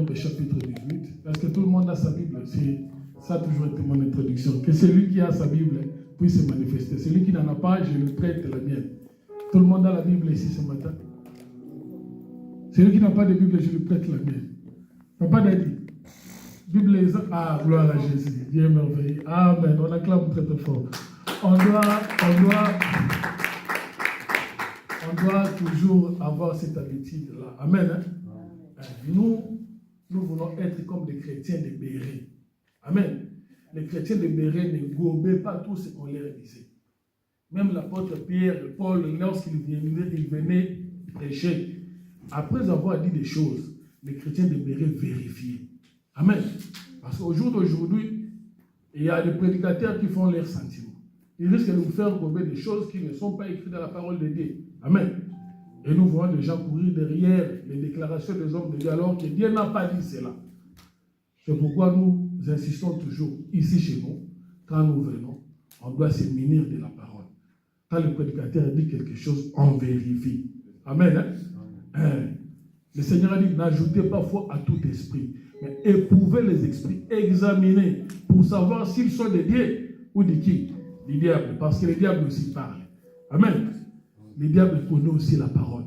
Chapitre 18. Est-ce que tout le monde a sa Bible? Ça a toujours été mon introduction. Que celui qui a sa Bible puisse se manifester. Celui qui n'en a pas, je lui prête la mienne. Tout le monde a la Bible ici ce matin. Celui qui n'a pas de Bible, je lui prête la mienne. Papa Daddy, Bible est... Ah, gloire à Jésus. Dieu est merveilleux. Amen. On acclame très très fort. On doit toujours avoir cette habitude-là. Amen. Hein? Nous voulons être comme des chrétiens de Béret. Amen. Les chrétiens de Béret ne gobaient pas tout ce qu'on leur disait. Même l'apôtre Pierre, Paul, lorsqu'ils venaient prêcher, après avoir dit des choses, les chrétiens de Béret vérifiaient. Amen. Parce qu'au jour d'aujourd'hui, il y a des prédicateurs qui font leurs sentiments. Ils risquent de nous faire gober des choses qui ne sont pas écrites dans la parole de Dieu. Amen. Et nous voyons les gens courir derrière les déclarations des hommes de Dieu alors que Dieu n'a pas dit cela. C'est pourquoi nous insistons toujours ici chez nous, quand nous venons, on doit se munir de la parole. Quand le prédicateur dit quelque chose, on vérifie. Amen. Hein? Le Seigneur a dit, n'ajoutez pas foi à tout esprit, mais éprouvez les esprits, examinez pour savoir s'ils sont de Dieu ou de qui? Du diable, parce que le diable aussi parle. Amen. Le diable connaît aussi la parole.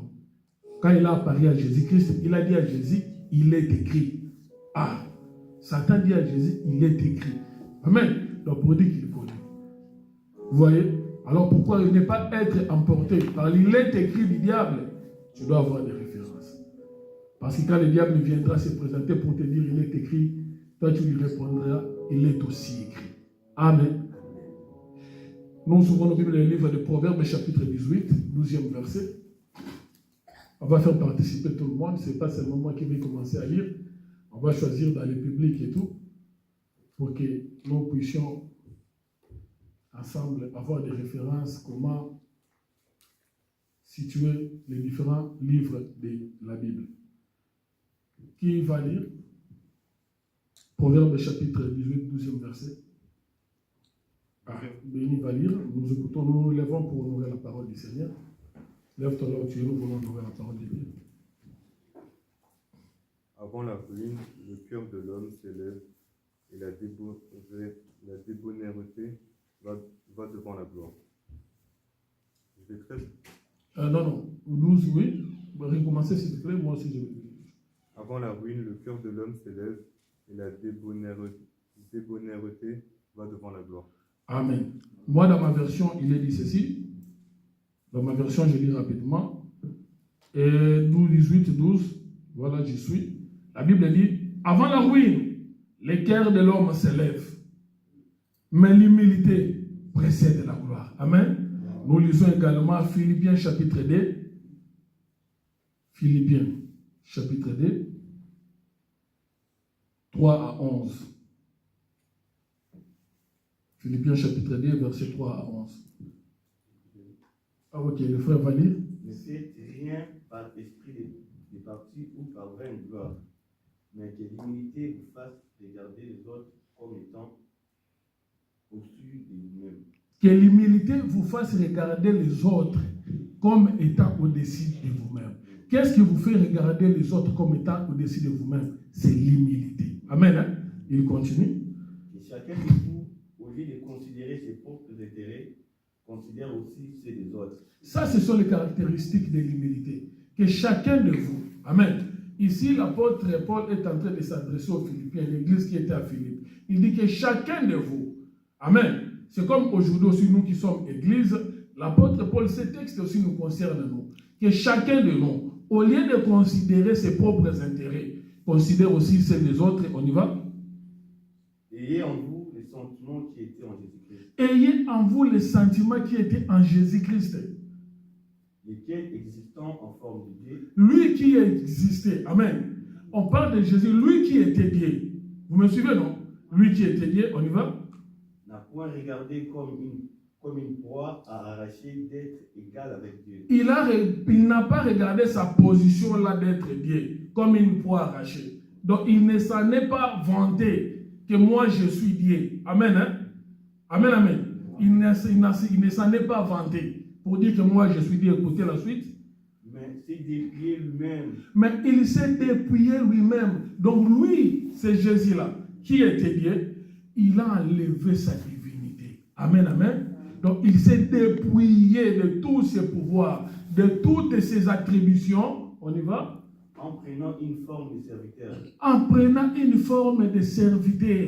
Quand il a apparu à Jésus-Christ, il a dit à Jésus, il est écrit. Ah, Satan dit à Jésus, il est écrit. Amen. Donc pour dire qu'il connaît. Vous voyez? Alors pourquoi ne pas être emporté par il est écrit du diable? Tu dois avoir des références. Parce que quand le diable viendra se présenter pour te dire, il est écrit, toi tu lui répondras, il est aussi écrit. Amen. Nous ouvrons nos Bibles dans le livre de Proverbes, chapitre 18, 12e verset. On va faire participer tout le monde. Ce n'est pas seulement moi qui vais commencer à lire. On va choisir dans le public et tout, pour que nous puissions ensemble avoir des références, comment situer les différents livres de la Bible. Qui va lire? Proverbes, chapitre 18, 12e verset. Béni va lire, nous écoutons, nous nous lèvons pour honorer la parole du Seigneur. Lève-toi là où tu es, nous voulons honorer la parole de Dieu. Avant la ruine, le cœur de l'homme s'élève et la débonnairité va devant la gloire. Je vais 13. Non, 12, oui. Recommencez s'il te plaît, moi aussi je vais dire. Avant la ruine, le cœur de l'homme s'élève et la débonnairité va devant la gloire. Amen. Moi, dans ma version, il est dit ceci. Dans ma version, je lis rapidement. Et 18, 12, voilà, j'y suis. La Bible dit, avant la ruine, le cœur de l'homme s'élève, mais l'humilité précède la gloire. Amen. Nous lisons également Philippiens chapitre 2. Philippiens chapitre 2, 3 à 11. Philippiens chapitre 2, verset 3 à 11. Ah ok, le frère va lire. Ne faites rien par esprit de parti ou par vaine gloire, mais que l'humilité vous fasse regarder les autres comme étant au-dessus de vous-même. Que l'humilité vous fasse regarder les autres comme étant au-dessus de vous-même. Qu'est-ce qui vous fait regarder les autres comme étant au-dessus de vous-même? C'est l'humilité. Amen. Hein? Il continue. Et chacun de vous, au lieu de considérer ses propres intérêts, considère aussi ceux des autres. Ça, ce sont les caractéristiques de l'humilité. Que chacun de vous, amen. Ici, l'apôtre Paul est en train de s'adresser aux Philippiens, l'église qui était à Philippe. Il dit que chacun de vous, amen. C'est comme aujourd'hui aussi nous qui sommes église, l'apôtre Paul, ce texte aussi nous concerne nous. Que chacun de nous, au lieu de considérer ses propres intérêts, considère aussi ceux des autres. On y va? Ayez en vous les sentiments qui étaient en Jésus-Christ. Ayez en vous les sentiments qui étaient en Jésus-Christ. Lesquels existant en forme de Dieu. Lui qui existait. Amen. On parle de Jésus, lui qui était Dieu. Vous me suivez, non? Lui qui était Dieu, on y va? N'a point regardé comme une proie à arracher d'être égal avec Dieu. Il n'a pas regardé sa position là d'être Dieu comme une proie arrachée. Donc il ne s'en est pas vanté que moi je suis Dieu. Amen. Hein? Amen, amen. Il ne s'en est pas vanté pour dire que moi je suis Dieu. Écoutez la suite. mais s'est dépouillé lui-même. Mais il s'est dépouillé lui-même. Donc lui, c'est Jésus-là, qui était Dieu, il a enlevé sa divinité. Amen, amen. Donc il s'est dépouillé de tous ses pouvoirs, de toutes ses attributions. On y va? En prenant une forme de serviteur. En prenant une forme de serviteur.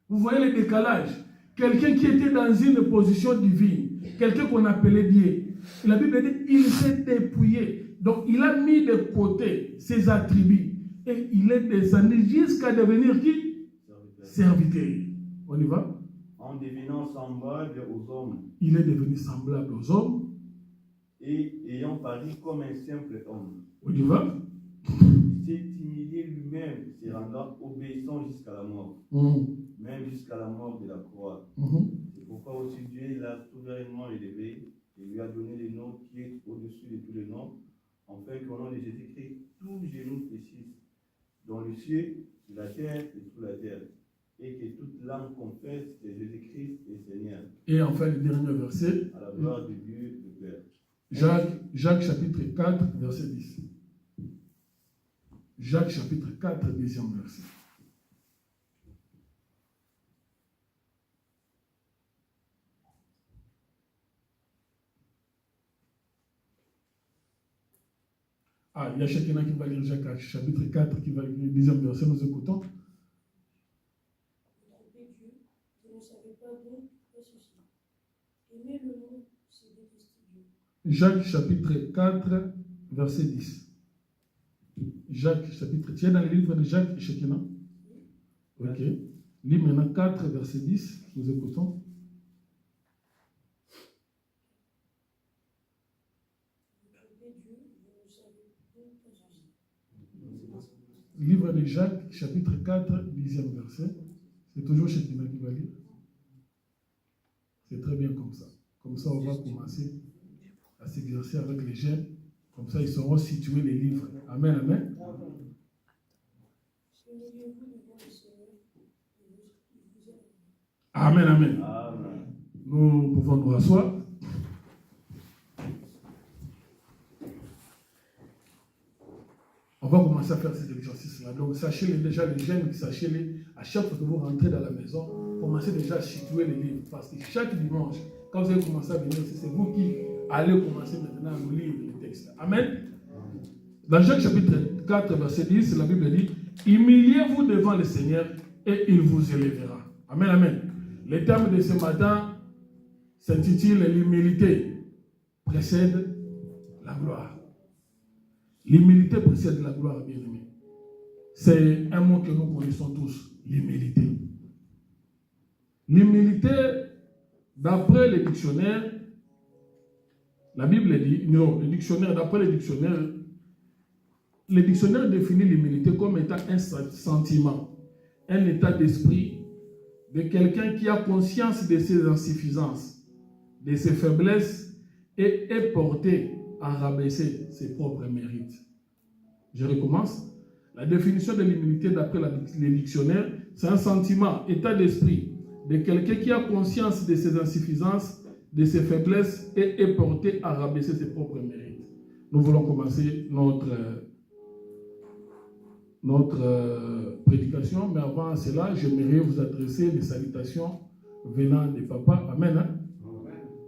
Vous voyez le décalage? Quelqu'un qui était dans une position divine, quelqu'un qu'on appelait Dieu. La Bible dit il s'est dépouillé. Donc il a mis de côté ses attributs. Et il est descendu jusqu'à devenir qui? Serviteur. On y va? En devenant semblable aux hommes. Il est devenu semblable aux hommes. Et ayant paru comme un simple homme. On y va? Il s'est humilié lui-même, se rendant obéissant jusqu'à la mort. Même jusqu'à la mort de la croix. C'est pourquoi aussi Dieu l'a souverainement élevé et lui a donné le nom qui est au-dessus de tous les noms, afin qu'au nom de Jésus-Christ, tout genou fléchisse dans le ciel, sur la terre et sous la terre, et que toute langue confesse que Jésus-Christ est Seigneur. Et enfin, le dernier verset. À la gloire de Dieu le Père. Jacques chapitre 4, verset 10. Jacques chapitre 4, deuxième verset. Ah, il y a chacun qui va lire Jacques chapitre 4, qui va lire le deuxième verset, nous écoutons. Trompez Dieu, vous ne savez pas donc est ceci. Aimez le monde, c'est détester Dieu. Jacques chapitre 4, verset 10. Jacques chapitre, tu es dans le livre de Jacques et Shekinah? Ok. Lis maintenant 4, verset 10, nous écoutons. Livre de Jacques, chapitre 4, 10e verset. C'est toujours Shekinah qui va lire. C'est très bien comme ça. Comme ça, on va commencer à s'exercer avec les jeunes. Comme ça, ils sauront situer les livres. Amen, amen. Amen, amen. Nous pouvons nous rasseoir. On va commencer à faire cet exercice-là. Donc, sachez-les déjà, les jeunes, sachez-les, à chaque fois que vous rentrez dans la maison, commencez déjà à situer les livres. Parce que chaque dimanche, quand vous allez commencer à venir, c'est vous qui allez commencer maintenant à nous lire les textes. Amen. Dans Jacques chapitre 4, verset 10, la Bible dit, humiliez-vous devant le Seigneur et il vous élèvera. Amen, amen. Le terme de ce matin s'intitule l'humilité précède la gloire. L'humilité précède la gloire, bien-aimé. C'est un mot que nous connaissons tous, l'humilité. L'humilité, d'après le dictionnaire, la Bible dit, non, d'après le dictionnaire définit l'humilité comme étant un sentiment, un état d'esprit de quelqu'un qui a conscience de ses insuffisances, de ses faiblesses et est porté à rabaisser ses propres mérites. Je recommence. La définition de l'humilité d'après les dictionnaires, c'est un sentiment, état d'esprit de quelqu'un qui a conscience de ses insuffisances, de ses faiblesses et est porté à rabaisser ses propres mérites. Nous voulons commencer notre prédication, mais avant cela, j'aimerais vous adresser des salutations venant de Papa. Amen. Hein?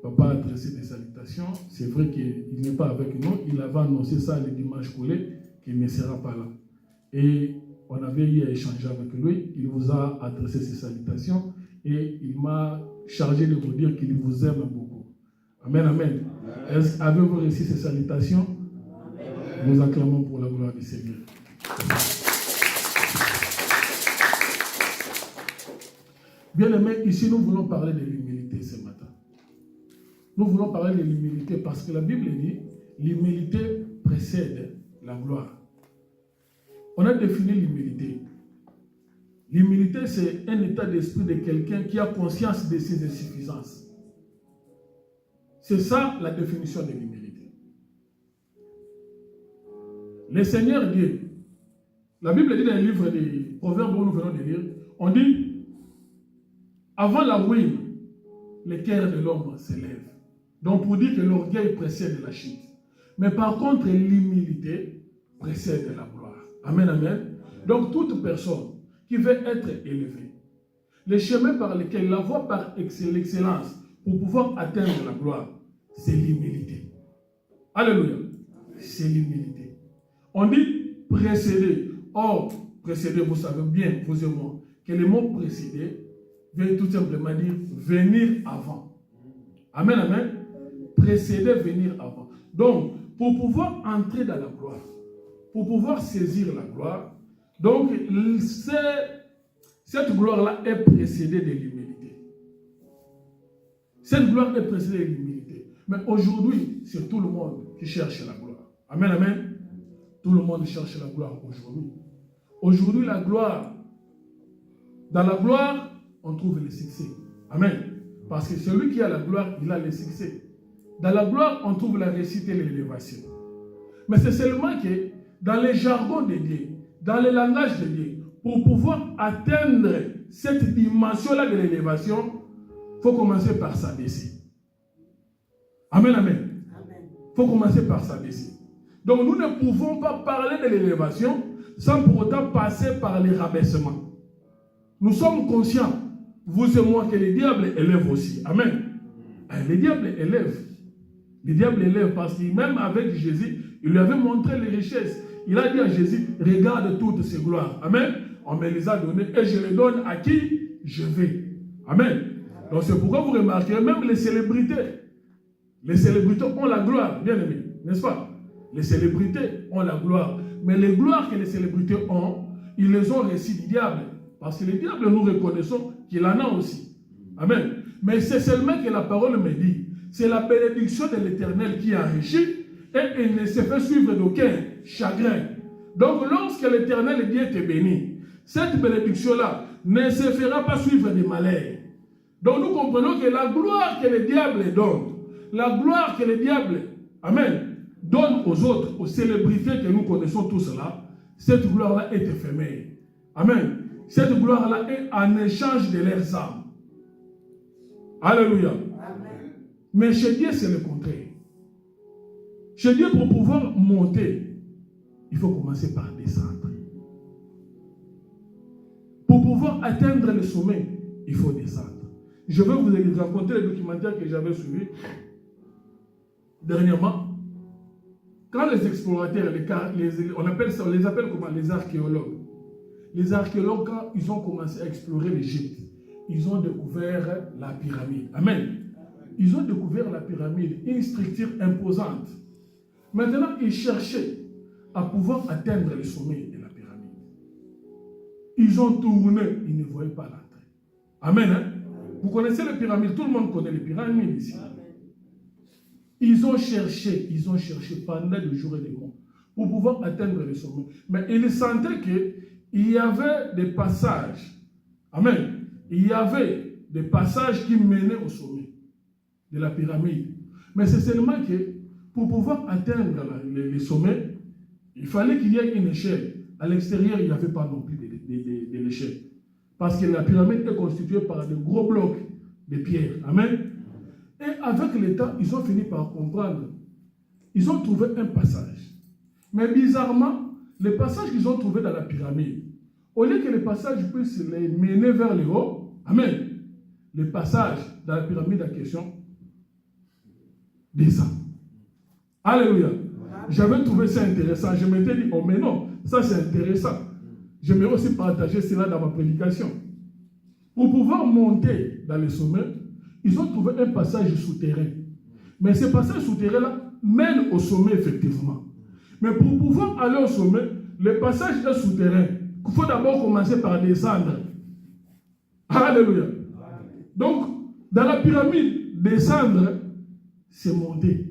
Papa a adressé des salutations. C'est vrai qu'il n'est pas avec nous. Il avait annoncé ça le dimanche collé, qu'il ne sera pas là. Et on avait eu à échanger avec lui. Il vous a adressé ses salutations et il m'a chargé de vous dire qu'il vous aime beaucoup. Amen, amen. Avez-vous reçu ces salutations? Amen. Nous acclamons pour la gloire du Seigneur. Bien aimé, ici nous voulons parler de l'humilité ce matin. Nous voulons parler de l'humilité parce que la Bible dit l'humilité précède la gloire. On a défini l'humilité. L'humilité, c'est un état d'esprit de quelqu'un qui a conscience de ses insuffisances. C'est ça la définition de l'humilité. Le Seigneur Dieu, la Bible dit dans le livre des Proverbes où nous venons de lire, on dit, avant la ruine, le cœur de l'homme s'élève. Donc pour dire que l'orgueil précède la chute. Mais par contre, l'humilité précède la gloire. Amen, amen. Donc, toute personne qui veut être élevée, le chemin par lequel, la voie par l'excellence pour pouvoir atteindre la gloire, c'est l'humilité. Alléluia. C'est l'humilité. On dit précéder. Or, précéder, vous savez bien, vous et moi, que le mot précéder veut tout simplement dire venir avant. Amen, amen. Précéder, venir avant. Donc, pour pouvoir entrer dans la gloire, pour pouvoir saisir la gloire, donc, cette gloire-là est précédée de l'humilité. Cette gloire est précédée de l'humilité. Mais aujourd'hui, c'est tout le monde qui cherche la gloire. Amen, amen. Tout le monde cherche la gloire aujourd'hui. Aujourd'hui, la gloire, dans la gloire, on trouve le succès. Amen. Parce que celui qui a la gloire, il a le succès. Dans la gloire, on trouve la réussite et l'élévation. Mais c'est seulement que dans les jargons de Dieu, dans le langage de Dieu, pour pouvoir atteindre cette dimension-là de l'élévation, il faut commencer par s'abaisser. Amen, amen. Il faut commencer par s'abaisser. Donc nous ne pouvons pas parler de l'élévation sans pour autant passer par les rabaissements. Nous sommes conscients, vous et moi, que le diable élève aussi. Amen. Le diable élève. Le diable élève parce que même avec Jésus, il lui avait montré les richesses. Il a dit à Jésus, regarde toutes ces gloires. Amen. On me les a données et je les donne à qui je vais. Amen. Donc c'est pourquoi vous remarquez, même les célébrités ont la gloire, bien aimé, n'est-ce pas? Les célébrités ont la gloire. Mais les gloires que les célébrités ont, ils les ont reçues du diable. Parce que le diable, nous reconnaissons qu'il en a aussi. Amen. Mais c'est seulement que la parole me dit, c'est la bénédiction de l'Éternel qui enrichit et il ne se fait suivre d'aucun chagrin. Donc lorsque l'Éternel Dieu te bénit, cette bénédiction-là ne se fera pas suivre des malheurs. Donc nous comprenons que la gloire que le diable donne, la gloire que le diable, amen, donne aux autres, aux célébrités que nous connaissons tous là, cette gloire-là est éphémère. Amen. Cette gloire-là est en échange de leurs âmes. Alléluia. Amen. Mais chez Dieu, c'est le contraire. Chez Dieu, pour pouvoir monter, il faut commencer par descendre. Pour pouvoir atteindre le sommet, il faut descendre. Je vais vous raconter le documentaire que j'avais suivi dernièrement. Quand les explorateurs, on les appelle comment? Les archéologues. Les archéologues, quand ils ont commencé à explorer l'Égypte, ils ont découvert la pyramide. Amen. Ils ont découvert la pyramide, une structure imposante. Maintenant, ils cherchaient à pouvoir atteindre le sommet de la pyramide. Ils ont tourné, ils ne voyaient pas l'entrée. Amen. Hein? Vous connaissez les pyramides, tout le monde connaît les pyramides ici. Ils ont cherché pendant des jours et des mois pour pouvoir atteindre le sommet. Mais ils sentaient qu'il y avait des passages. Amen. Il y avait des passages qui menaient au sommet de la pyramide. Mais c'est seulement que pour pouvoir atteindre le sommet, il fallait qu'il y ait une échelle. À l'extérieur, il n'y avait pas non plus de l'échelle. Parce que la pyramide est constituée par de gros blocs de pierre. Amen. Et avec le temps, ils ont fini par comprendre. Ils ont trouvé un passage. Mais bizarrement, le passage qu'ils ont trouvé dans la pyramide, au lieu que le passage puisse les mener vers le haut, amen, le passage dans la pyramide en question descend. Alléluia. J'avais trouvé ça intéressant. Je m'étais dit, oh mais non, ça c'est intéressant. J'aimerais aussi partager cela dans ma prédication. Pour pouvoir monter dans le sommet, ils ont trouvé un passage souterrain. Mais ce passage souterrain-là mène au sommet, effectivement. Mais pour pouvoir aller au sommet, le passage est souterrain. Il faut d'abord commencer par descendre. Alléluia. Donc, dans la pyramide, descendre, c'est monter.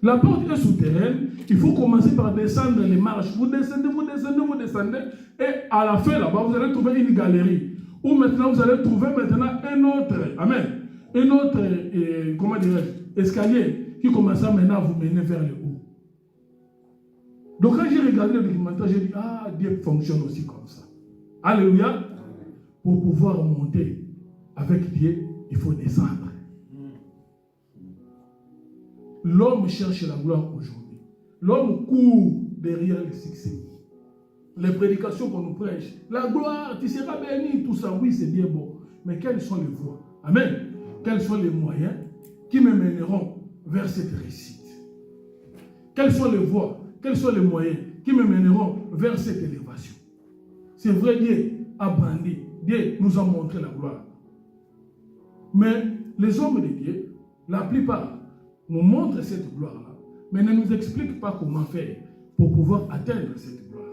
La porte est souterraine, il faut commencer par descendre les marches. Vous descendez, et à la fin, là-bas, vous allez trouver une galerie. Ou maintenant, vous allez trouver maintenant un autre, comment dirais-je, escalier qui commence maintenant à vous mener vers le haut. Donc quand j'ai regardé le documentaire, j'ai dit, ah, Dieu fonctionne aussi comme ça. Alléluia. Pour pouvoir monter avec Dieu, il faut descendre. L'homme cherche la gloire aujourd'hui. L'homme court derrière le succès. Les prédications qu'on nous prêche, la gloire, tu seras béni, tout ça, oui, c'est bien beau. Mais quelles sont les voies? Amen. Quels sont les moyens qui me mèneront vers cette réussite? Quelles sont les voies? Quels sont les moyens qui me mèneront vers cette élévation? C'est vrai, Dieu a brandi. Dieu nous a montré la gloire. Mais les hommes de Dieu, la plupart, nous montrent cette gloire-là, mais ne nous expliquent pas comment faire pour pouvoir atteindre cette gloire.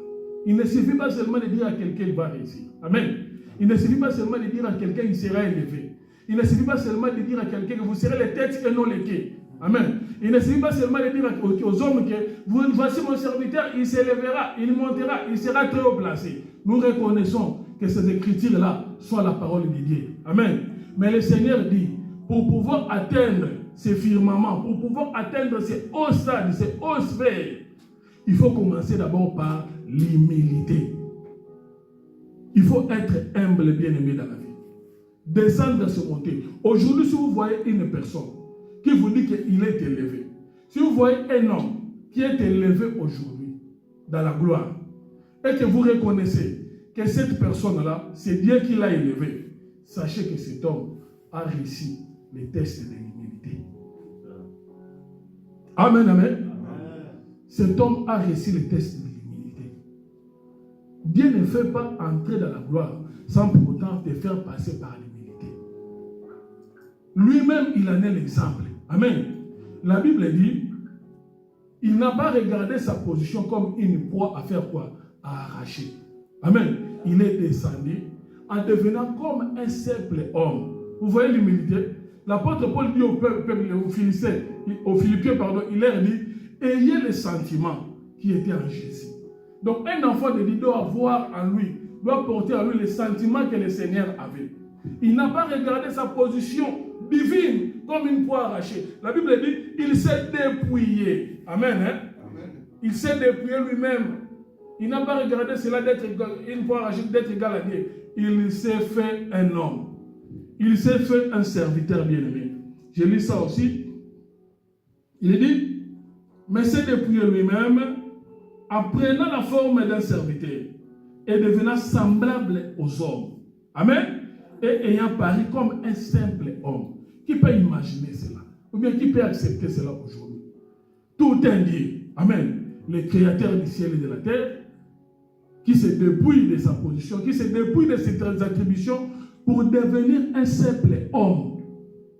Il ne suffit pas seulement de dire à quelqu'un qu'il va réussir. Amen. Il ne suffit pas seulement de dire à quelqu'un qu'il sera élevé. Il ne suffit pas seulement de dire à quelqu'un que vous serez les têtes et non les quais. Amen. Il ne suffit pas seulement de dire aux hommes que voici mon serviteur, il s'élèvera, il montera, il sera très haut placé. Nous reconnaissons que ces écritures-là soient la parole de Dieu. Amen. Mais le Seigneur dit, pour pouvoir atteindre ces firmaments, pour pouvoir atteindre ces hauts stades, ces hauts sphères, il faut commencer d'abord par l'humilité. Il faut être humble, bien-aimé dans la vie. Descendre, se monter. Aujourd'hui, si vous voyez une personne qui vous dit qu'il est élevé, si vous voyez un homme qui est élevé aujourd'hui dans la gloire, et que vous reconnaissez que cette personne-là, c'est Dieu qui l'a élevé, sachez que cet homme a réussi les tests de l'humilité. Amen, amen. Cet homme a réussi les tests de l'humilité. Dieu ne fait pas entrer dans la gloire sans pour autant te faire passer par l'humilité. Lui-même, il en est l'exemple. Amen. La Bible dit, il n'a pas regardé sa position comme une proie à faire quoi? À arracher. Amen. Il est descendu en devenant comme un simple homme. Vous voyez l'humilité? L'apôtre Paul dit au peuple, aux Philippiens, il leur dit, ayez le sentiment qui était en Jésus. Donc un enfant de Dieu doit avoir en lui, doit porter en lui le sentiment que le Seigneur avait. Il n'a pas regardé sa position divine comme une proie arrachée. La Bible dit, il s'est dépouillé. Amen. Hein? Amen. Il s'est dépouillé lui-même. Il n'a pas regardé cela d'être une proie arrachée, d'être égal à Dieu. Il s'est fait un homme. Il s'est fait un serviteur bien-aimé. Je lis ça aussi. Il dit, mais s'est dépouillé lui-même en prenant la forme d'un serviteur et devenant semblable aux hommes. Amen. Et ayant paru comme un simple homme. Qui peut imaginer cela? Ou bien qui peut accepter cela aujourd'hui? Tout un Dieu. Amen. Le créateur du ciel et de la terre, qui se dépouille de sa position, qui se dépouille de ses attributions pour devenir un simple homme.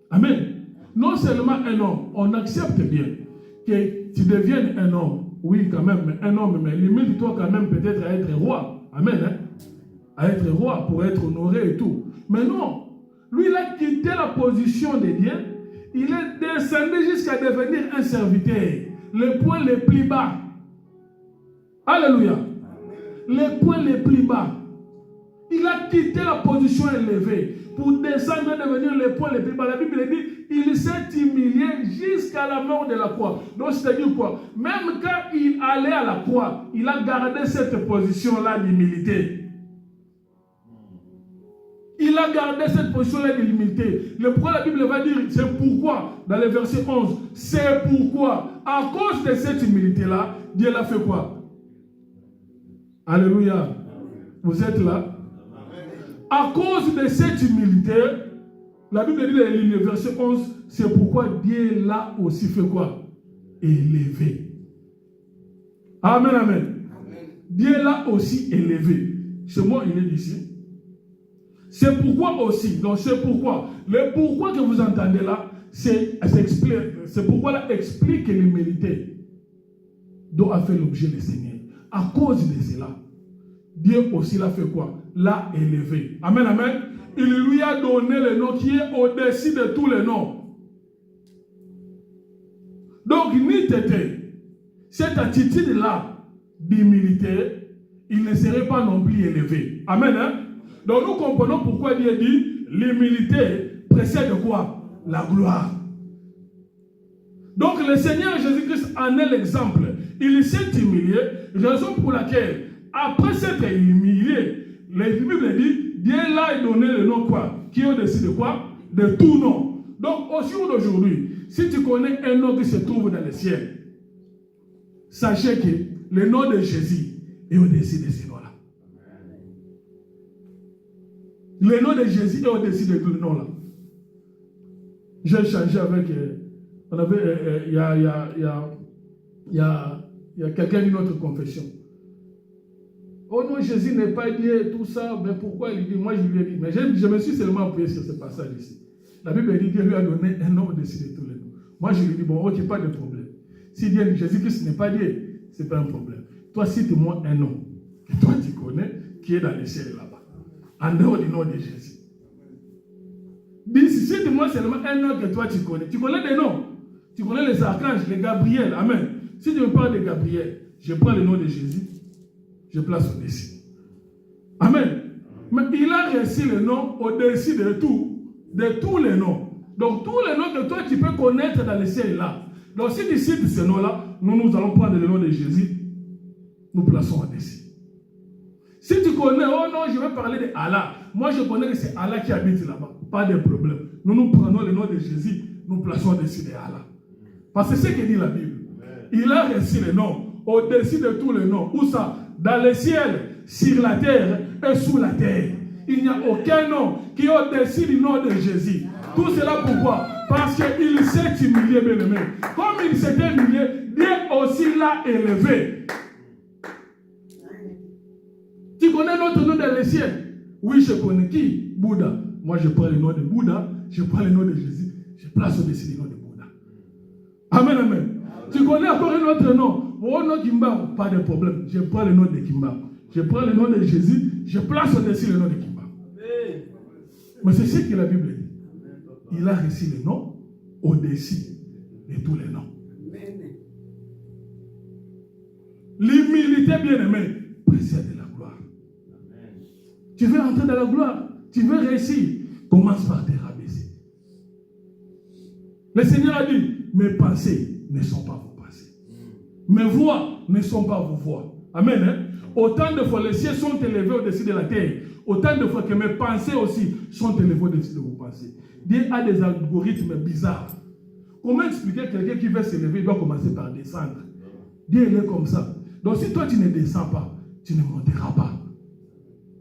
Amen. Non seulement un homme, on accepte bien que tu deviennes un homme. Oui, quand même, un homme, mais limite-toi quand même peut-être à être roi. Amen. Hein? À être roi pour être honoré et tout. Mais non, lui, il a quitté la position de Dieu. Il est descendu jusqu'à devenir un serviteur. Le point le plus bas. Alléluia. Le point le plus bas. Il a quitté la position élevée pour descendre et devenir le point le plus bas. La Bible dit, il s'est humilié jusqu'à la mort de la croix. Donc, c'est-à-dire quoi? Même quand il allait à la croix, il a gardé cette position-là d'humilité. Il a gardé cette position-là de l'humilité. Le pourquoi la Bible va dire, c'est pourquoi, dans le verset 11, c'est pourquoi, à cause de cette humilité-là, Dieu l'a fait quoi? Alléluia. Vous êtes là? À cause de cette humilité, la Bible dit dans le verset 11, c'est pourquoi Dieu l'a aussi fait quoi? Élevé. Amen, amen. Dieu l'a aussi élevé. Ce mot, il est ici. C'est pourquoi aussi, donc c'est pourquoi. Le pourquoi que vous entendez là, c'est pourquoi là explique l'humilité dont a fait l'objet le Seigneur. À cause de cela, Dieu aussi l'a fait quoi? L'a élevé. Amen, amen. Il lui a donné le nom qui est au-dessus de tous les noms. Donc, ni t'étais, cette attitude-là d'humilité, il ne serait pas non plus élevé. Amen, hein? Donc nous comprenons pourquoi Dieu dit l'humilité précède quoi? La gloire. Donc le Seigneur Jésus-Christ en est l'exemple. Il s'est humilié, raison pour laquelle, après s'être humilié, la Bible dit, Dieu l'a donné le nom quoi? Qui est au-dessus de quoi? De tout nom. Donc au jour d'aujourd'hui, Si tu connais un nom qui se trouve dans le ciel, sachez que le nom de Jésus est au-dessus de ces noms-là. Le nom de Jésus est au-dessus de tous les noms-là. J'ai échangé avec... on avait... Il y a quelqu'un d'une autre confession. Oh non, Jésus n'est pas Dieu, tout ça. Mais pourquoi il dit? Moi, je lui ai dit. Mais je me suis seulement appuyé sur ce passage ici. La Bible dit que Dieu lui a donné un nom au-dessus de tous les noms. Moi, je lui dis, bon, ok, pas de problème. Si Dieu dit Jésus-Christ n'est pas Dieu, ce n'est pas un problème. Toi, cite-moi un nom que toi tu connais qui est dans les ciels là-bas. En dehors du nom de Jésus. Dis, cite-moi seulement un nom que toi tu connais. Tu connais des noms. Tu connais les archanges, les Gabriel. Amen. Si tu me parles de Gabriel, je prends le nom de Jésus, je place au-dessus. Amen. Mais il a reçu le nom au-dessus de tous les noms. Donc tous les noms que toi tu peux connaître dans le ciel là. Donc si tu cites ce nom-là, nous allons prendre le nom de Jésus, nous plaçons au-dessus. Si tu connais, oh non, je vais parler de Allah. Moi je connais que c'est Allah qui habite là-bas. Pas de problème. Nous prenons le nom de Jésus, nous plaçons au-dessus de Allah. Parce que c'est ce que dit la Bible. Il a reçu le nom au-dessus de tous les noms. Où ça? Dans le ciel, sur la terre et sous la terre. Il n'y a aucun nom qui est au-dessus du nom de Jésus. Tout cela pourquoi? Parce qu'il s'est humilié, bien aimé. Comme il s'est humilié, Dieu aussi l'a élevé. Tu connais notre nom dans le ciel? Oui, je connais qui? Bouddha. Moi, je prends le nom de Bouddha, je prends le nom de Jésus, je place au-dessus du nom de Bouddha. Amen, amen. Tu connais encore un autre nom? Mon nom Kimba, pas de problème. Je prends le nom de Kimba. Je prends le nom de Jésus, je place au-dessus le nom de Kimba. Mais c'est ce que la Bible dit. Il a reçu le nom au-dessus de tous les noms. L'humilité, bien-aimée, précède de la gloire. Tu veux entrer dans la gloire, tu veux réussir, commence par te rabaisser. Le Seigneur a dit, mes pensées ne sont pas vos pensées. Mes voix ne sont pas vos voix. Amen. Hein? Autant de fois les cieux sont élevés au-dessus de la terre, autant de fois que mes pensées aussi sont élevées au-dessus de vos pensées. Dieu a des algorithmes bizarres. Comment expliquer quelqu'un qui veut s'élever, il doit commencer par descendre? Dieu il est comme ça. Donc si toi tu ne descends pas, tu ne monteras pas.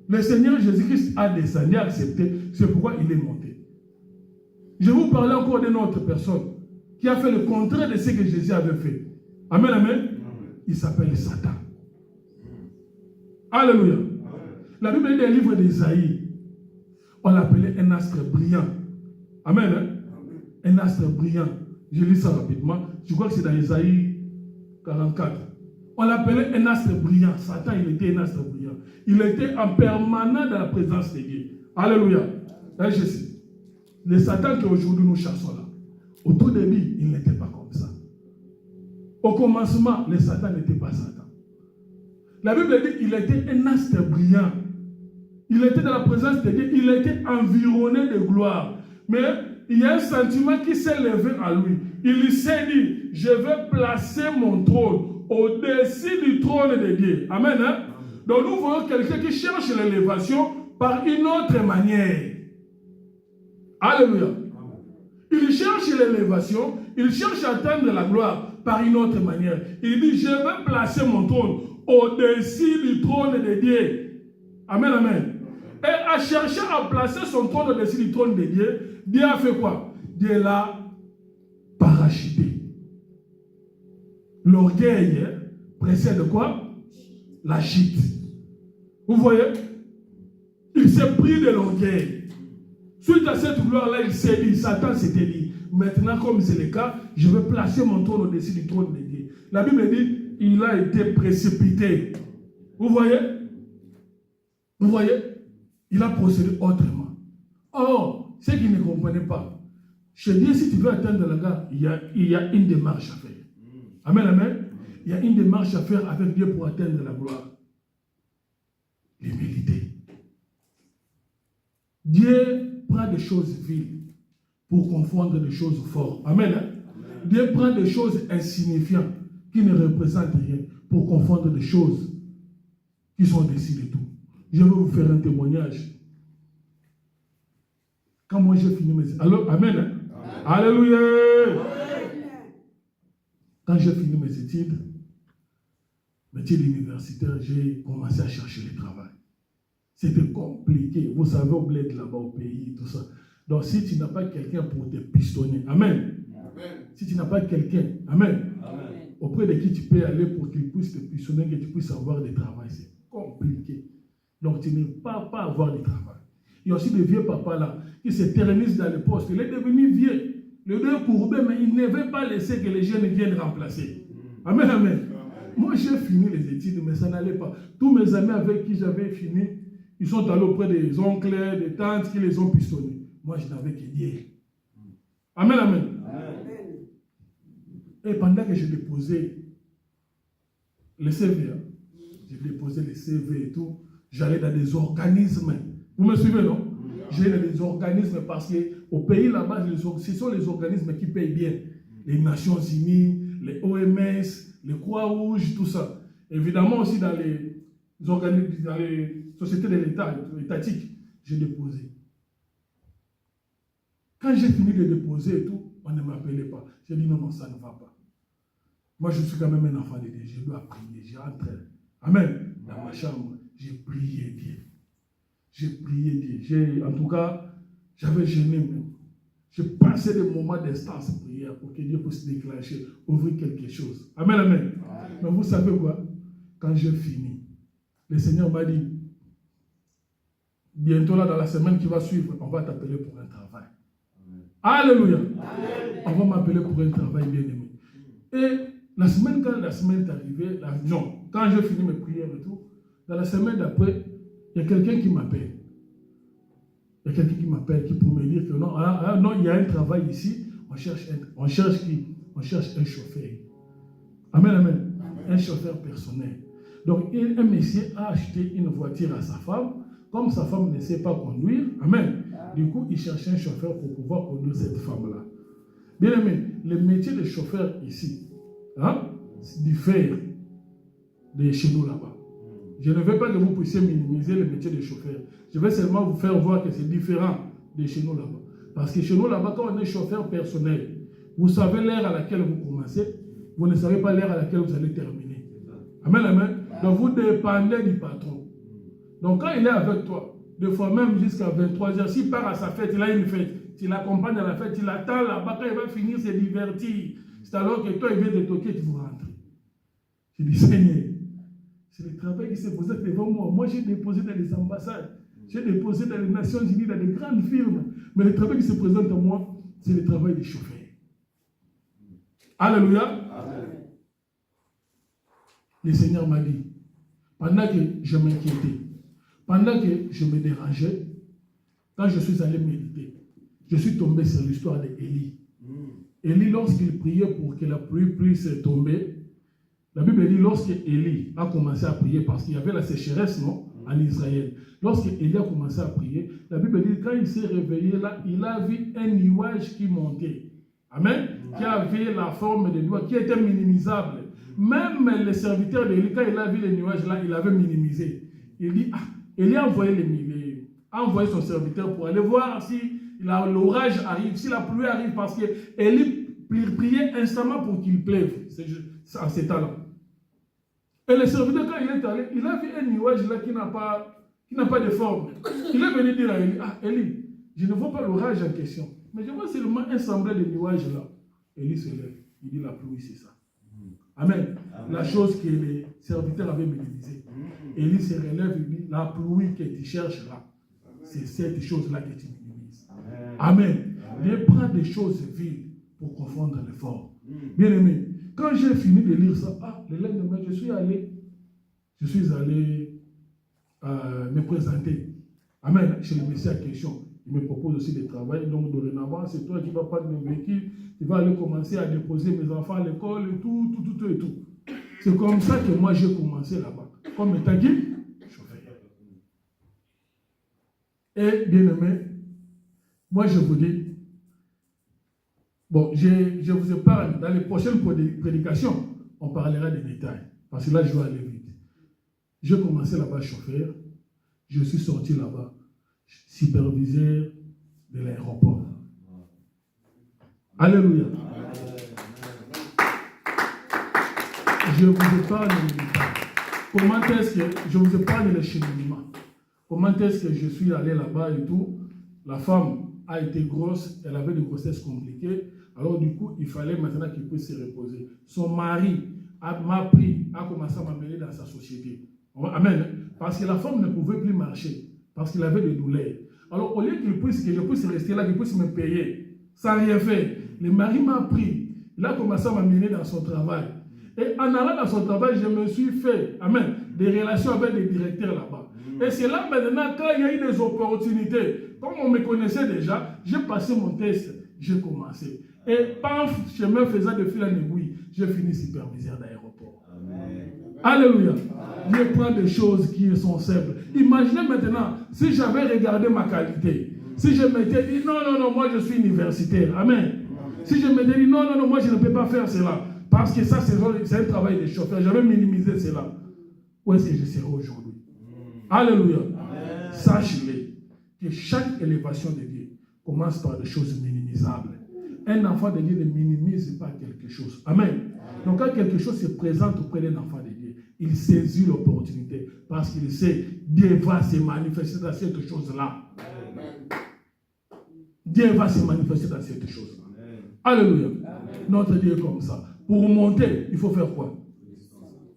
Le Seigneur Jésus-Christ a descendu, a accepté, c'est pourquoi il est monté. Je vais vous parler encore d'une autre personne qui a fait le contraire de ce que Jésus avait fait. Amen, amen. Il s'appelle Satan. Alléluia. La Bible dit dans le livre d'Ésaïe, on l'appelait un astre brillant. Amen. Hein? Un astre brillant. Je lis ça rapidement. Je crois que c'est dans Ésaïe 44. On l'appelait un astre brillant. Satan, il était un astre brillant. Il était en permanent dans la présence de Dieu. Alléluia. Là, je sais. Le Satan qu'aujourd'hui nous chassons là, au tout début, il n'était pas comme ça. Au commencement, le Satan n'était pas Satan. La Bible dit qu'il était un astre brillant. Il était dans la présence de Dieu. Il était environné de gloire. Mais il y a un sentiment qui s'est levé à lui. Il s'est dit, je vais placer mon trône au-dessus du trône de Dieu. Amen. Hein? Donc nous voyons quelqu'un qui cherche l'élévation par une autre manière. Alléluia. Il cherche l'élévation, il cherche à atteindre la gloire par une autre manière. Il dit, je vais placer mon trône au-dessus du trône de Dieu. Amen, amen. Et à chercher à placer son trône au-dessus du trône de Dieu, Dieu a fait quoi? Dieu l'a parachuté. L'orgueil précède quoi? La chute. Vous voyez? Il s'est pris de l'orgueil. Suite à cette gloire-là, il s'est dit, Satan s'était dit, maintenant comme c'est le cas, je vais placer mon trône au-dessus du trône de Dieu. La Bible dit, il a été précipité. Vous voyez? Vous voyez? Il a procédé autrement. Or, ceux qui ne comprenaient pas, chez Dieu, si tu veux atteindre la gloire, il y a une démarche à faire. Amen, amen. Il y a une démarche à faire avec Dieu pour atteindre la gloire. L'humilité. Dieu prend des choses viles pour confondre des choses fortes. Amen. Hein? Dieu prend des choses insignifiantes qui ne représentent rien pour confondre des choses qui sont au-dessus de tout. Je vais vous faire un témoignage. Quand moi j'ai fini mes... Alors, amen. Hein? Alléluia. Quand j'ai fini mes études universitaires, j'ai commencé à chercher le travail. C'était compliqué. Vous savez, au bled là-bas, au pays, tout ça. Donc, si tu n'as pas quelqu'un pour te pistonner, amen. Amen. Si tu n'as pas quelqu'un, amen. Amen. Auprès de qui tu peux aller pour qu'il puisse te pistonner, que tu puisses avoir du travail, c'est compliqué. Donc, tu ne peux pas avoir du travail. Il y a aussi des vieux papas là qui s'éternisent dans le poste. Il est devenu vieux. Le deux courbé, mais il ne veut pas laisser que les jeunes viennent remplacer. Amen, amen. Moi, j'ai fini les études, mais ça n'allait pas. Tous mes amis avec qui j'avais fini, ils sont allés auprès des oncles, des tantes qui les ont pistonnés. Moi, je n'avais que dire. Amen, amen. Amen. Et pendant que je déposais les CV, j'ai déposé les CV et tout, j'allais dans des organismes. Vous me suivez, non? J'allais dans des organismes parce qu'au pays là-bas, ce sont les organismes qui payent bien. Les Nations Unies, les OMS, les Croix-Rouges, tout ça. Évidemment aussi dans les organismes, dans les sociétés de l'État, étatiques, j'ai déposé. Quand j'ai fini de déposer et tout, on ne m'appelait pas. J'ai dit non, ça ne va pas. Moi, je suis quand même un enfant de Dieu. Je dois prier. J'ai rentré. Amen. Dans ma chambre, j'ai prié Dieu. J'ai prié Dieu. En tout cas, j'avais jeûné. J'ai passé des moments d'instance prière pour que Dieu puisse déclencher, ouvrir quelque chose. Amen, amen. Amen. Mais vous savez quoi? Quand j'ai fini, le Seigneur m'a dit, bientôt là, dans la semaine qui va suivre, on va t'appeler pour un travail. Alléluia. On va m'appeler pour un travail bien aimé. Et la semaine, quand la semaine est arrivée, quand j'ai fini mes prières et tout, dans la semaine d'après, il y a quelqu'un qui m'appelle. Il y a quelqu'un qui m'appelle, qui pour me dire que non, il y a un travail ici, on cherche qui? On cherche un chauffeur. Amen, amen. Un chauffeur personnel. Donc, un monsieur a acheté une voiture à sa femme. Comme sa femme ne sait pas conduire, amen. Du coup, il cherchait un chauffeur pour pouvoir conduire cette femme-là. Bien aimé, le métier de chauffeur ici, diffère de chez nous là-bas. Je ne veux pas que vous puissiez minimiser le métier de chauffeur. Je vais seulement vous faire voir que c'est différent de chez nous là-bas. Parce que chez nous là-bas, quand on est chauffeur personnel, vous savez l'heure à laquelle vous commencez, vous ne savez pas l'heure à laquelle vous allez terminer. Amen, amen. Donc vous dépendez du patron. Donc quand il est avec toi, des fois même jusqu'à 23h, s'il part à sa fête, il a une fête, tu l'accompagnes à la fête, il attend là-bas, quand il va finir, se divertir. C'est alors que toi, il vient de toquer, tu vas rentrer. Je dis, Seigneur, c'est le travail qui s'est posé devant moi. Moi, j'ai déposé dans les ambassades, j'ai déposé dans les Nations Unies, dans des grandes firmes. Mais le travail qui se présente à moi, c'est le travail du chauffeur. Alléluia. Amen. Le Seigneur m'a dit, pendant que je m'inquiétais, pendant que je me dérangeais, quand je suis allé méditer, je suis tombé sur l'histoire d'Élie. Élie, lorsqu'il priait pour que la pluie puisse tomber, la Bible dit lorsque Élie a commencé à prier, parce qu'il y avait la sécheresse, non, en Israël. Lorsque Élie a commencé à prier, la Bible dit quand il s'est réveillé là, il a vu un nuage qui montait. Amen. Qui avait la forme de doigt, qui était minimisable. Même les serviteurs d'Élie, quand il a vu les nuages là, il avait minimisé. Il dit, Élie a envoyé son serviteur pour aller voir si l'orage arrive, si la pluie arrive, parce que Élie priait instamment pour qu'il pleuve. C'est en ces temps-là. Et le serviteur, quand il est allé, il a vu un nuage là qui n'a pas de forme. Il est venu dire à Élie, Élie, je ne vois pas l'orage en question, mais je vois seulement un semblant de nuage là. Élie se lève, il dit la pluie, c'est ça. Amen. Amen. La chose que les serviteurs avaient minimisée. Élie se relève et dit, la pluie que tu cherches là, c'est cette chose-là que tu minimises. Amen. Ne prends des choses viles pour confondre les forts. Bien aimé, quand j'ai fini de lire ça, le lendemain, je suis allé me présenter. Amen. Chez le Messie à question. Il me propose aussi de travail. Donc, dorénavant, c'est toi qui vas prendre mes véhicules. Tu vas aller commencer à déposer mes enfants à l'école et tout. C'est comme ça que moi, j'ai commencé là-bas. Comme étant qui? Chauffeur. Et, bien aimé, moi, je vous dis, bon, je vous épargne. Dans les prochaines prédications, on parlera des détails. Parce que là, je vais aller vite. J'ai commencé là-bas chauffeur. Je suis sorti là-bas superviseur de l'aéroport. Alléluia. Je vous épargne les détails. Comment est-ce que je vous épargne le cheminement? Comment est-ce que je suis allé là-bas et tout? La femme a été grosse, elle avait des grossesses compliquées. Alors du coup, il fallait maintenant qu'il puisse se reposer. Son mari m'a pris, a commencé à m'amener dans sa société. Amen. Parce que la femme ne pouvait plus marcher, parce qu'il avait des douleurs. Alors au lieu que je puisse rester là, qu'il puisse me payer, sans rien faire, le mari m'a pris. Il a commencé à m'amener dans son travail. Et en allant dans son travail, je me suis fait, amen, des relations avec des directeurs là-bas. Et c'est là maintenant, quand il y a eu des opportunités, comme on me connaissait déjà, j'ai passé mon test, j'ai commencé. Et paf, chemin faisant de fil en aiguille, j'ai fini superviseur d'aéroport. Alléluia. Je prends des choses qui sont simples. Imaginez maintenant, si j'avais regardé ma qualité, si je m'étais dit, non, moi je suis universitaire, amen. Si je m'étais dit, non, moi je ne peux pas faire cela, parce que ça c'est un travail de chauffeur, j'avais minimisé cela. Où est-ce que je serai aujourd'hui? Alléluia. Sachez-le que chaque élévation de Dieu commence par des choses minimisables. Un enfant de Dieu ne minimise pas quelque chose. Amen. Donc quand quelque chose se présente auprès d'un enfant de Dieu, il saisit l'opportunité parce qu'il sait Dieu va se manifester dans cette chose-là. Dieu va se manifester dans cette chose-là. Alléluia. Notre Dieu est comme ça. Pour monter, il faut faire quoi?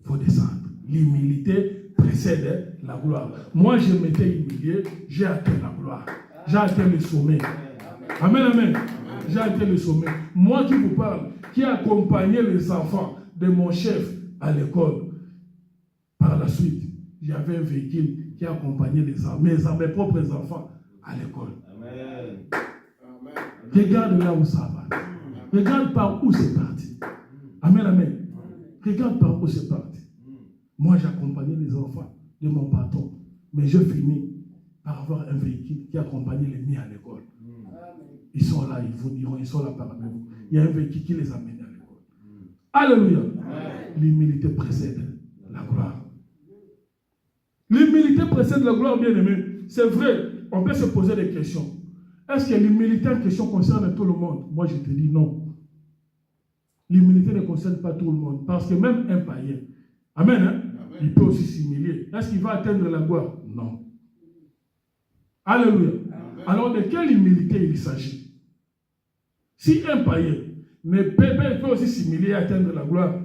Il faut descendre. L'humilité précède la gloire. Moi, je m'étais humilié, j'ai atteint la gloire. J'ai atteint le sommet. Amen, amen. J'ai atteint le sommet. Moi qui vous parle, qui ai accompagné les enfants de mon chef à l'école. Par la suite, j'avais un véhicule qui accompagnait mes propres enfants à l'école. Regarde là où ça va. Regarde par où c'est parti. Amen, amen. Regarde par où c'est parti. Moi, j'accompagnais les enfants de mon patron. Mais je finis par avoir un véhicule qui accompagnait les miens à l'école. Ils sont là, ils vous diront, ils sont là parmi vous. Il y a un véhicule qui les amène à l'école. Alléluia. L'humilité précède la gloire. L'humilité précède la gloire, bien aimé. C'est vrai, on peut se poser des questions. Est-ce que l'humilité en question concerne tout le monde? Moi, je te dis non. L'humilité ne concerne pas tout le monde. Parce que même un païen, amen, hein, il peut aussi s'humilier. Est-ce qu'il va atteindre la gloire? Non. Alléluia. Alors, de quelle humilité il s'agit? Si un païen peut aussi s'humilier et atteindre la gloire,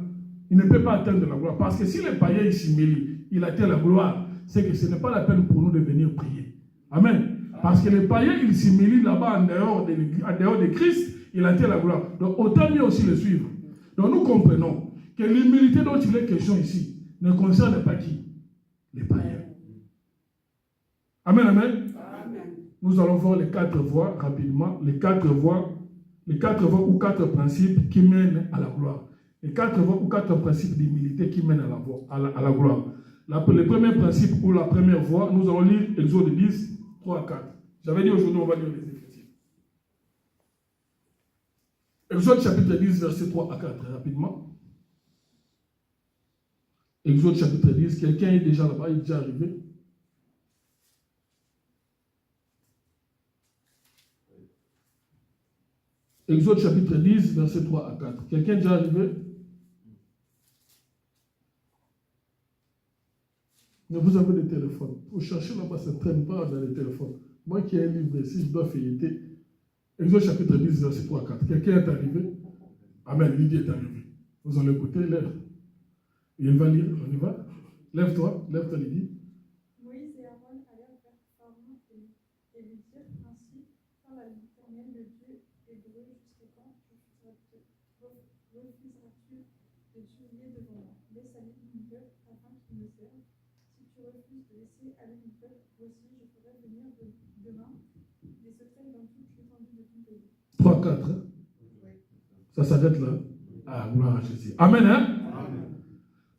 il ne peut pas atteindre la gloire. Parce que si le païen il s'humilie, il atteint la gloire, c'est que ce n'est pas la peine pour nous de venir prier. Amen. Parce que le païen, il s'humilie là-bas en dehors de Christ, il atteint la gloire. Donc, autant mieux aussi le suivre. Donc, nous comprenons que l'humilité dont il est question ici ne concerne pas qui? Les païens. Amen, amen. Nous allons voir les 4 voies rapidement, les 4 voies ou 4 principes qui mènent à la gloire. Les 4 voies ou 4 principes d'humilité qui mènent à la gloire. Le premier principe ou la première voie, nous allons lire Exode 10, 3 à 4. J'avais dit aujourd'hui, on va lire les Écritures. Exode chapitre 10, verset 3 à 4, rapidement. Exode chapitre 10, quelqu'un est déjà là-bas, il est déjà arrivé. Exode chapitre 10, verset 3 à 4. Quelqu'un est déjà arrivé? Mais vous avez des téléphones. Vous cherchez là-bas, ça ne traîne pas dans les téléphones. Moi qui ai un livre ici, je dois feuilleter. Exode chapitre 10, verset 3 à 4. Quelqu'un est arrivé? Amen, Lydie est arrivé. Vous allez écouter, lève. Il va lire, on y va. Lève-toi Lydie. Moïse et Aaron allèrent vers Pharaon et lui dirent ainsi, parle à l'Éternel, le Dieu hébreu, jusqu'à quand refuseras-tu de t'humilier devant moi? Laisse aller mon peuple afin qu'il me serve. Si tu refuses de laisser aller mon peuple, voici, je ferai venir demain des sauterelles dans toute l'étendue de ton pays. 3, 4. Hein? Ça s'arrête là. Ah, gloire à Jésus. Amen, hein?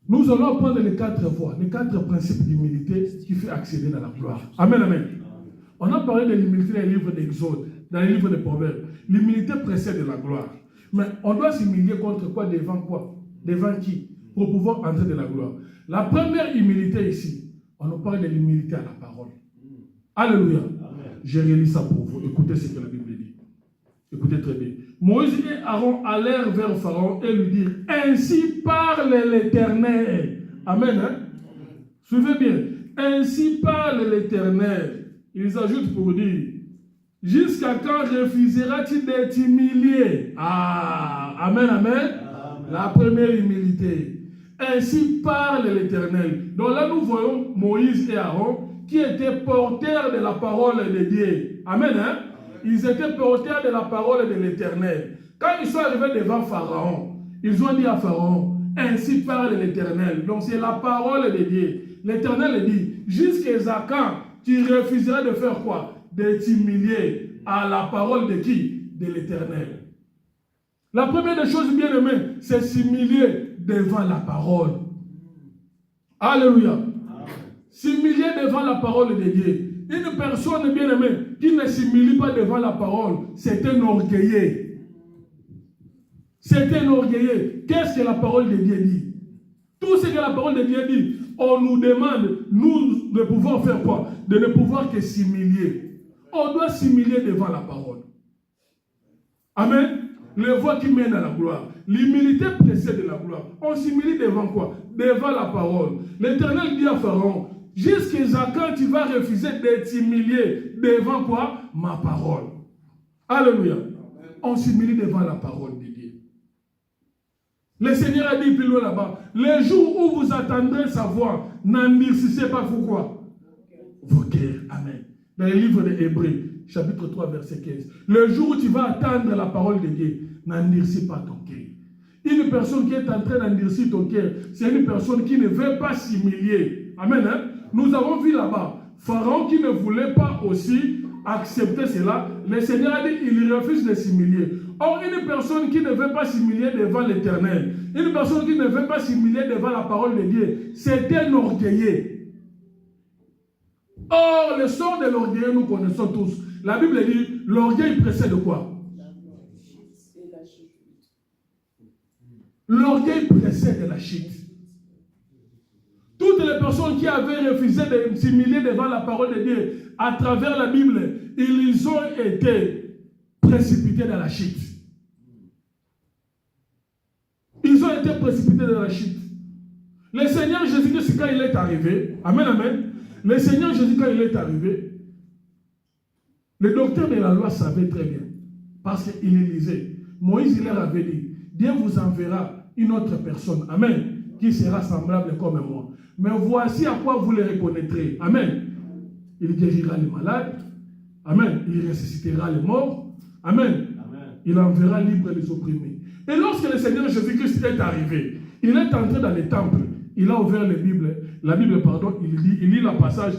Nous allons prendre les 4 voies, les 4 principes d'humilité qui fait accéder dans la gloire. Amen, amen. On a parlé de l'humilité dans les livres d'Exode, dans les livres de Proverbes. L'humilité précède la gloire. Mais on doit s'humilier contre quoi? Devant quoi? Devant qui? Pour pouvoir entrer dans la gloire. La première humilité ici, on nous parle de l'humilité à la parole. Alléluia. J'ai relis ça pour vous. Écoutez ce que la Bible dit. Écoutez très bien. Moïse et Aaron allèrent vers Pharaon et lui dirent, ainsi parle l'Éternel. Amen. Hein? Suivez bien. Ainsi parle l'Éternel. Ils ajoutent pour dire, jusqu'à quand refuseras-tu d'être humilié? Ah, amen, amen, amen. La première humilité. Ainsi parle l'Éternel. Donc là, nous voyons Moïse et Aaron qui étaient porteurs de la parole de Dieu. Amen, hein? Ils étaient porteurs de la parole de l'Éternel. Quand ils sont arrivés devant Pharaon, ils ont dit à Pharaon, ainsi parle l'Éternel. Donc c'est la parole de Dieu. L'Éternel dit, jusqu'à quand tu refuseras de faire quoi? De t'humilier à la parole de qui? De l'Éternel. La première des choses, bien aimées, c'est s'humilier devant la parole. Alléluia. S'humilier devant la parole de Dieu. Une personne bien aimée qui ne s'humilie pas devant la parole, c'est un orgueilleux. C'est un orgueilleux. Qu'est-ce que la parole de Dieu dit? Tout ce que la parole de Dieu dit, on nous demande, nous, de pouvoir faire quoi? De ne pouvoir que s'humilier. On doit s'humilier devant la parole. Amen. Le voie qui mène à la gloire. L'humilité précède la gloire. On s'humilie devant quoi? Devant la parole. L'Éternel dit à Pharaon, jusqu'à quand tu vas refuser d'être humilié devant quoi? Ma parole. Alléluia. On s'humilie devant la parole de Dieu. Le Seigneur a dit plus loin là-bas, les jours où vous attendrez sa voix, n'endurcissez pas pourquoi? Vos cœurs. Amen. Dans le livre de Hébreux, chapitre 3, verset 15. Le jour où tu vas attendre la parole de Dieu, n'endurcis pas ton cœur. Une personne qui est en train d'endurcir ton cœur, c'est une personne qui ne veut pas s'humilier. Amen. Hein? Nous avons vu là-bas, Pharaon qui ne voulait pas aussi accepter cela, le Seigneur a dit, il refuse de s'humilier. Or, une personne qui ne veut pas s'humilier devant l'Éternel, une personne qui ne veut pas s'humilier devant la parole de Dieu, c'est un orgueilleux. Or, le sort de l'orgueil, nous connaissons tous. La Bible dit, l'orgueil précède quoi? L'orgueil précède la chute. Toutes les personnes qui avaient refusé de s'humilier devant la parole de Dieu, à travers la Bible, ils ont été précipités dans la chute. Ils ont été précipités dans la chute. Le Seigneur Jésus-Christ, quand il est arrivé, amen, amen, le Seigneur Jésus, quand il est arrivé, le docteur de la loi savait très bien, parce qu'il lisait. Moïse, il leur avait dit, Dieu vous enverra une autre personne, amen, qui sera semblable comme moi. Mais voici à quoi vous le reconnaîtrez, amen. Il guérira les malades, amen, il ressuscitera les morts, amen, amen. Il enverra libre les opprimés. Et lorsque le Seigneur Jésus-Christ est arrivé, il est entré dans les temples, il a ouvert la Bible, il lit le passage,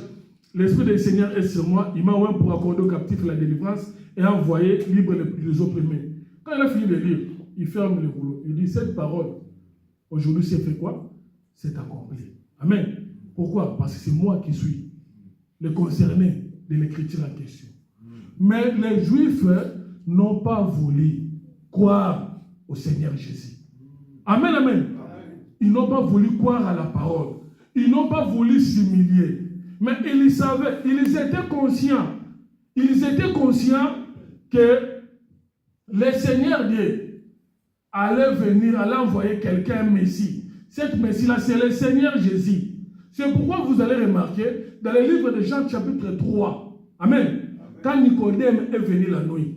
l'Esprit du Seigneur est sur moi, il m'a oint pour accorder aux captifs la délivrance et envoyer libre les opprimés. Quand il a fini de lire, il ferme le rouleau, il dit, cette parole, aujourd'hui c'est fait quoi? C'est accompli. Amen. Pourquoi? Parce que c'est moi qui suis le concerné de l'écriture en question. Mais les Juifs n'ont pas voulu croire au Seigneur Jésus. Amen, amen. Ils n'ont pas voulu croire à la parole. Ils n'ont pas voulu s'humilier. Mais ils savaient, ils étaient conscients. Ils étaient conscients que le Seigneur Dieu allait venir, allait envoyer quelqu'un, un Messie. Cette Messie-là, c'est le Seigneur Jésus. C'est pourquoi vous allez remarquer, dans le livre de Jean, chapitre 3, Amen, quand Nicodème est venu la nuit.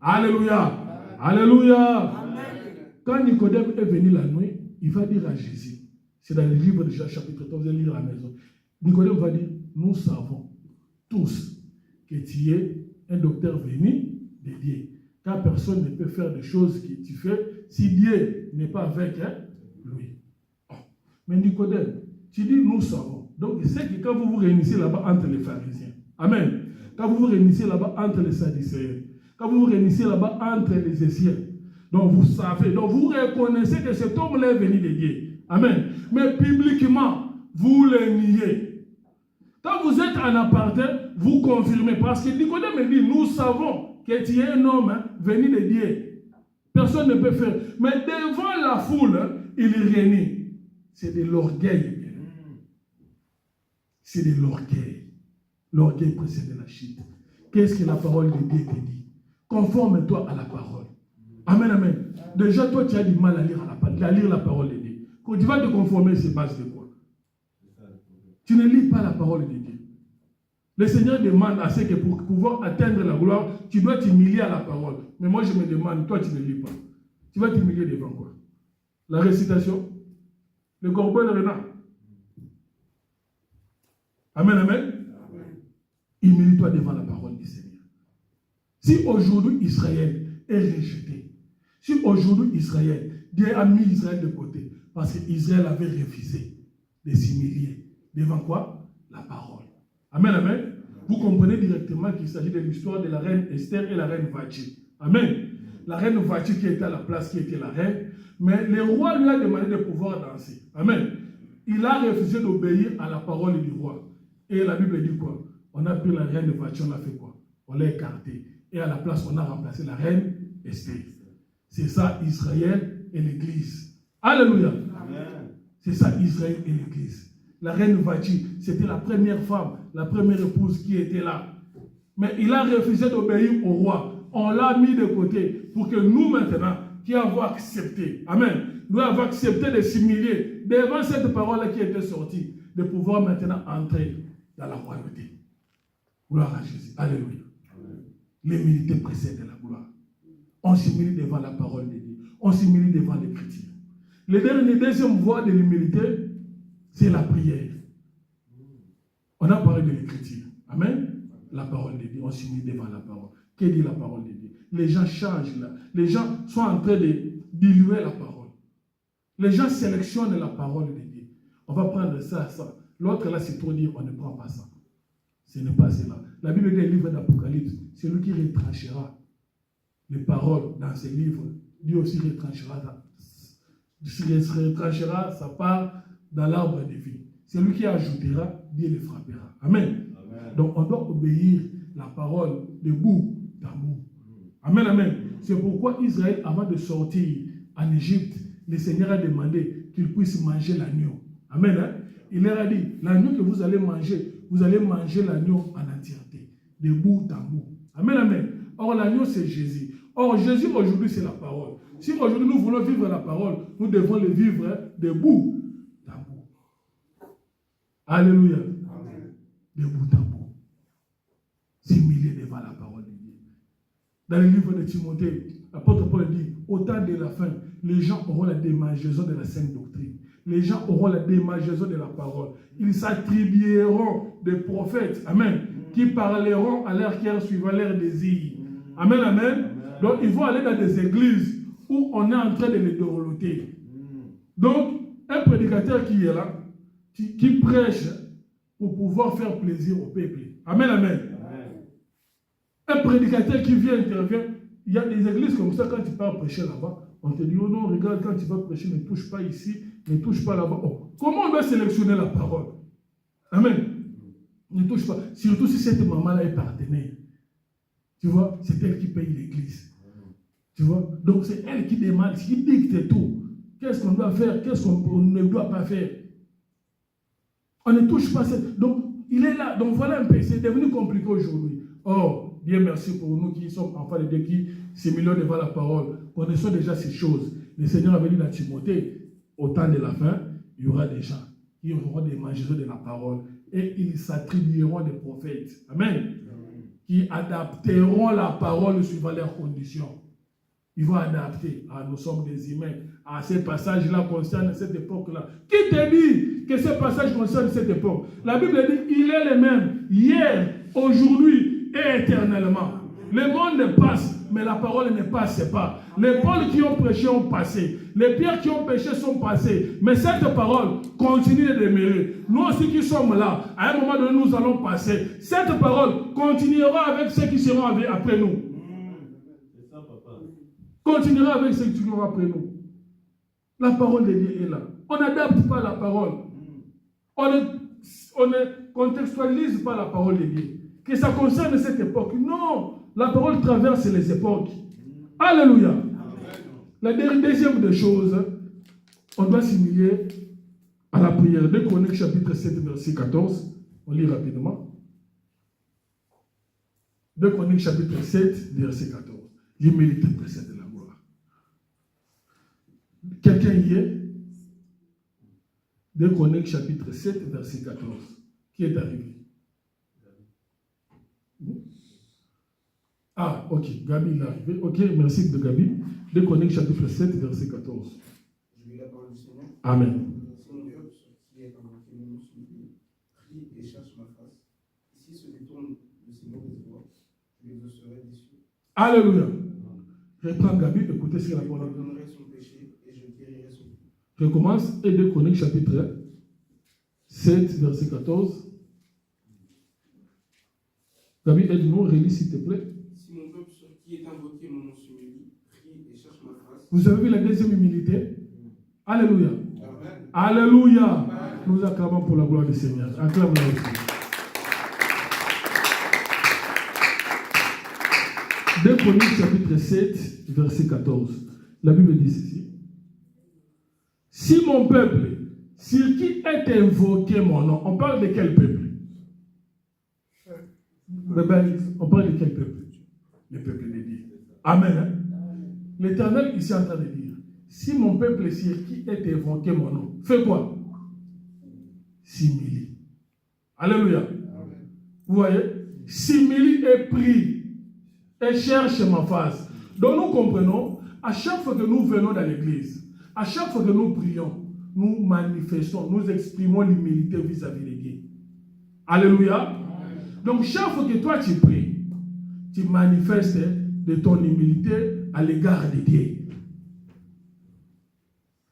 Alléluia. Alléluia. Amen. Quand Nicodème est venu la nuit, il va dire à Jésus, c'est dans le livre de Jean, chapitre 3, vous allez lire à la maison. Nicodème va dire, nous savons tous que tu es un docteur venu de Dieu. Car personne ne peut faire des choses que tu fais si Dieu n'est pas avec lui. Oh. Mais Nicodème, tu dis nous savons. Donc c'est que quand vous vous réunissez là-bas entre les pharisiens, amen, quand vous vous réunissez là-bas entre les sadducéens, quand vous vous réunissez là-bas entre les Essiens, donc vous savez, donc vous reconnaissez que cet homme-là est venu de Dieu. Amen. Mais publiquement, vous le niez. Quand vous êtes en aparté, vous confirmez. Parce que Nicodème me dit, nous savons que tu es un homme venu de Dieu. Personne ne peut faire. Mais devant la foule, il renie. C'est de l'orgueil. C'est de l'orgueil. L'orgueil précède la chute. Qu'est-ce que la parole de Dieu te dit? Conforme-toi à la parole. Amen, amen. Déjà, toi, tu as du mal à lire la parole de Dieu. Quand tu vas te conformer, c'est base de quoi? Tu ne lis pas la parole de Dieu. Le Seigneur demande à ce que pour pouvoir atteindre la gloire, tu dois t'humilier à la parole. Mais moi, je me demande, toi, tu ne lis pas. Tu vas t'humilier devant quoi? La récitation? Le corbeau et le renard? Amen, amen. Humilie-toi devant la parole du Seigneur. Si aujourd'hui Israël est rejeté, si aujourd'hui Israël, Dieu a mis Israël de côté, parce qu'Israël avait refusé de s'humilier devant quoi? La parole. Amen, amen. Vous comprenez directement qu'il s'agit de l'histoire de la reine Esther et la reine Vati. Amen. La reine Vati qui était à la place, qui était la reine, mais le roi lui a demandé de pouvoir danser. Amen. Il a refusé d'obéir à la parole du roi. Et la Bible dit quoi? On a pris la reine Vati, on a fait quoi? On l'a écartée. Et à la place, on a remplacé la reine Esther. C'est ça, Israël et l'Église. Alléluia. Amen. C'est ça, Israël et l'Église. La reine Vati, c'était la première femme, la première épouse qui était là. Mais il a refusé d'obéir au roi. On l'a mis de côté pour que nous maintenant, qui avons accepté, amen, nous avons accepté de s'humilier devant cette parole qui était sortie, de pouvoir maintenant entrer dans la royauté. Gloire à Jésus. Alléluia. L'humilité précède la gloire. On s'humilie devant la parole de Dieu. On s'humilie devant l'Écriture. Le deuxième voie de l'humilité, c'est la prière. On a parlé de l'Écriture. Amen. La parole de Dieu. On s'humilie devant la parole. Que dit la parole de Dieu? Les gens changent là. Les gens sont en train de diluer la parole. Les gens sélectionnent la parole de Dieu. On va prendre ça, ça. L'autre là, c'est trop dire, on ne prend pas ça. Ce n'est pas cela. La Bible dit, le livre d'Apocalypse, c'est lui qui retranchera les paroles dans ce livre. Dieu aussi retranchera sa part dans l'arbre de vie. C'est lui qui ajoutera, Dieu le frappera. Amen. Amen. Donc on doit obéir la parole de bout d'amour. Amen, amen. C'est pourquoi Israël, avant de sortir en Égypte, le Seigneur a demandé qu'il puisse manger l'agneau. Amen. Hein? Il leur a dit, l'agneau que vous allez manger l'agneau en entièreté, de bout en bout. Amen, amen. Or, l'agneau, c'est Jésus. Or, Jésus, aujourd'hui, c'est la parole. Si aujourd'hui, nous voulons vivre la parole, nous devons le vivre de bout en bout. Alléluia. Amen. De bout en bout. S'humilier devant la parole de Dieu. Dans le livre de Timothée, l'apôtre Paul dit, au temps de la fin, les gens auront la démangeaison de la sainte doctrine. Les gens auront la démangeaison de la parole. Ils s'attribueront des prophètes, amen, qui parleront à leur cœur suivant leur désir. Amen, amen. Donc, ils vont aller dans des églises où on est en train de les dorloter. Donc, un prédicateur qui est là, qui prêche pour pouvoir faire plaisir au peuple. Amen, amen. Un prédicateur qui vient intervient. Il y a des églises comme ça, quand tu pars prêcher là-bas, on te dit, oh non, regarde, quand tu vas prêcher, ne touche pas ici, ne touche pas là-bas. Oh, comment on doit sélectionner la parole? Amen. Ne touche pas. Surtout si cette maman-là est partenaire. Tu vois, c'est elle qui paye l'église. Tu vois, donc c'est elle qui demande, qui dicte tout. Qu'est-ce qu'on doit faire, qu'est-ce qu'on ne doit pas faire. On ne touche pas cette... Donc, il est là. Donc voilà un peu, c'est devenu compliqué aujourd'hui. Oh, Dieu merci pour nous qui sommes enfants de Dieu, qui s'humilient devant la parole. Connaissons déjà ces choses. Le Seigneur avait dit dans Timothée, au temps de la fin, il y aura des gens qui auront des mangeurs de la parole et ils s'attribueront des prophètes. Amen. Qui adapteront la parole suivant leurs conditions. Ils vont adapter. Ah, nous sommes des humains. Ah, ces passages-là concernent cette époque-là. Qui te dit que ces passages concernent cette époque? La Bible dit, il est le même hier, aujourd'hui et éternellement. Le monde passe, mais la parole ne passe pas. Les Paul qui ont prêché ont passé. Les Pierre qui ont péché sont passés. Mais cette parole continue de demeurer. Nous aussi qui sommes là, à un moment donné, nous allons passer. Cette parole continuera avec ceux qui seront après nous. C'est ça, papa. Continuera avec ceux qui seront après nous. La parole de Dieu est là. On n'adapte pas la parole. On ne contextualise pas la parole de Dieu. Que ça concerne cette époque. Non. La parole traverse les époques. Alléluia. La deuxième des choses, on doit s'humilier à la prière. 2 Chroniques chapitre 7 verset 14. On lit rapidement. 2 Chroniques chapitre 7 verset 14. L'humilité précède la gloire. Quelqu'un y est? 2 Chroniques chapitre 7, verset 14. Qui est arrivé? Ah, ok, Gabi est arrivé. Ok, merci de Gabi. 2 Chroniques chapitre 7, verset 14. Je lis la parole du Seigneur. Amen. Si mon peuple qui est invoqué mon nom s'humilie, prie et cherche ma face, ici se détourne de ses mauvaises voies, je l'exaucerai des cieux. Alléluia. Reprends Gabi, écoutez ce que la Je parole dit. pardonnerai son péché et je guérirai son cou. Je commence, et 2 Chroniques chapitre 7, verset 14. Gabi, aide-nous, relis s'il te plaît. Si mon peuple qui est invoqué mon nom s'humilie, prie et cherche ma face. Vous avez vu la deuxième humilité? Alléluia. Amen. Alléluia. Amen. Nous acclamons pour la gloire du Seigneur. Acclame-la aussi. 2 Chroniques chapitre 7, verset 14. La Bible dit ceci. Si mon peuple, sur qui est invoqué mon nom, on parle de quel peuple? On parle de quel peuple? Le peuple de Dieu. Amen. Hein? L'Éternel ici est en train de dire, si mon peuple sur qui est invoqué mon nom, fait quoi? S'humilie. Alléluia. Amen. Vous voyez? S'humilie et prie et cherche ma face. Donc nous comprenons, à chaque fois que nous venons dans l'église, à chaque fois que nous prions, nous manifestons, nous exprimons l'humilité vis-à-vis de Dieu. Alléluia. Donc chaque fois que toi tu pries, tu manifestes de ton humilité à l'égard de Dieu.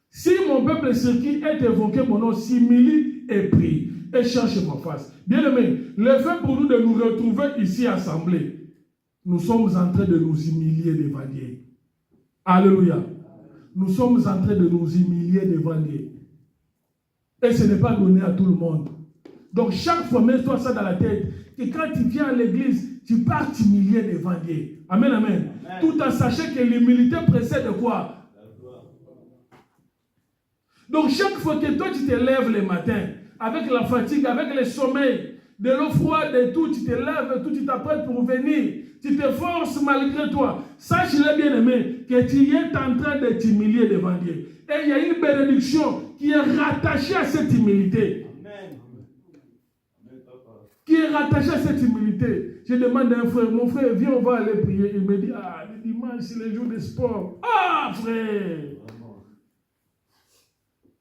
Si mon peuple sur qui est évoqué mon nom s'humilie et prie et cherche ma face. Bien aimé, le fait pour nous de nous retrouver ici assemblés, nous sommes en train de nous humilier devant Dieu. Alléluia. Nous sommes en train de nous humilier devant Dieu. Et ce n'est pas donné à tout le monde. Donc chaque fois, mets-toi ça dans la tête, que quand tu viens à l'église, tu pars t'humilier devant Dieu. Amen, amen. Tout en sachant que l'humilité précède quoi? Donc chaque fois que toi tu te lèves le matin, avec la fatigue, avec le sommeil, de l'eau froide et tout, tu te lèves, tout, tu t'apprêtes pour venir, tu te forces malgré toi. Sache-le bien aimé, que tu es en train de t'humilier devant Dieu. Et il y a une bénédiction qui est rattachée à cette humilité. Qui est rattachée à cette humilité. Je demande à un frère, mon frère, viens, on va aller prier. Il me dit, ah, le dimanche, c'est le jour de sport. Ah, frère!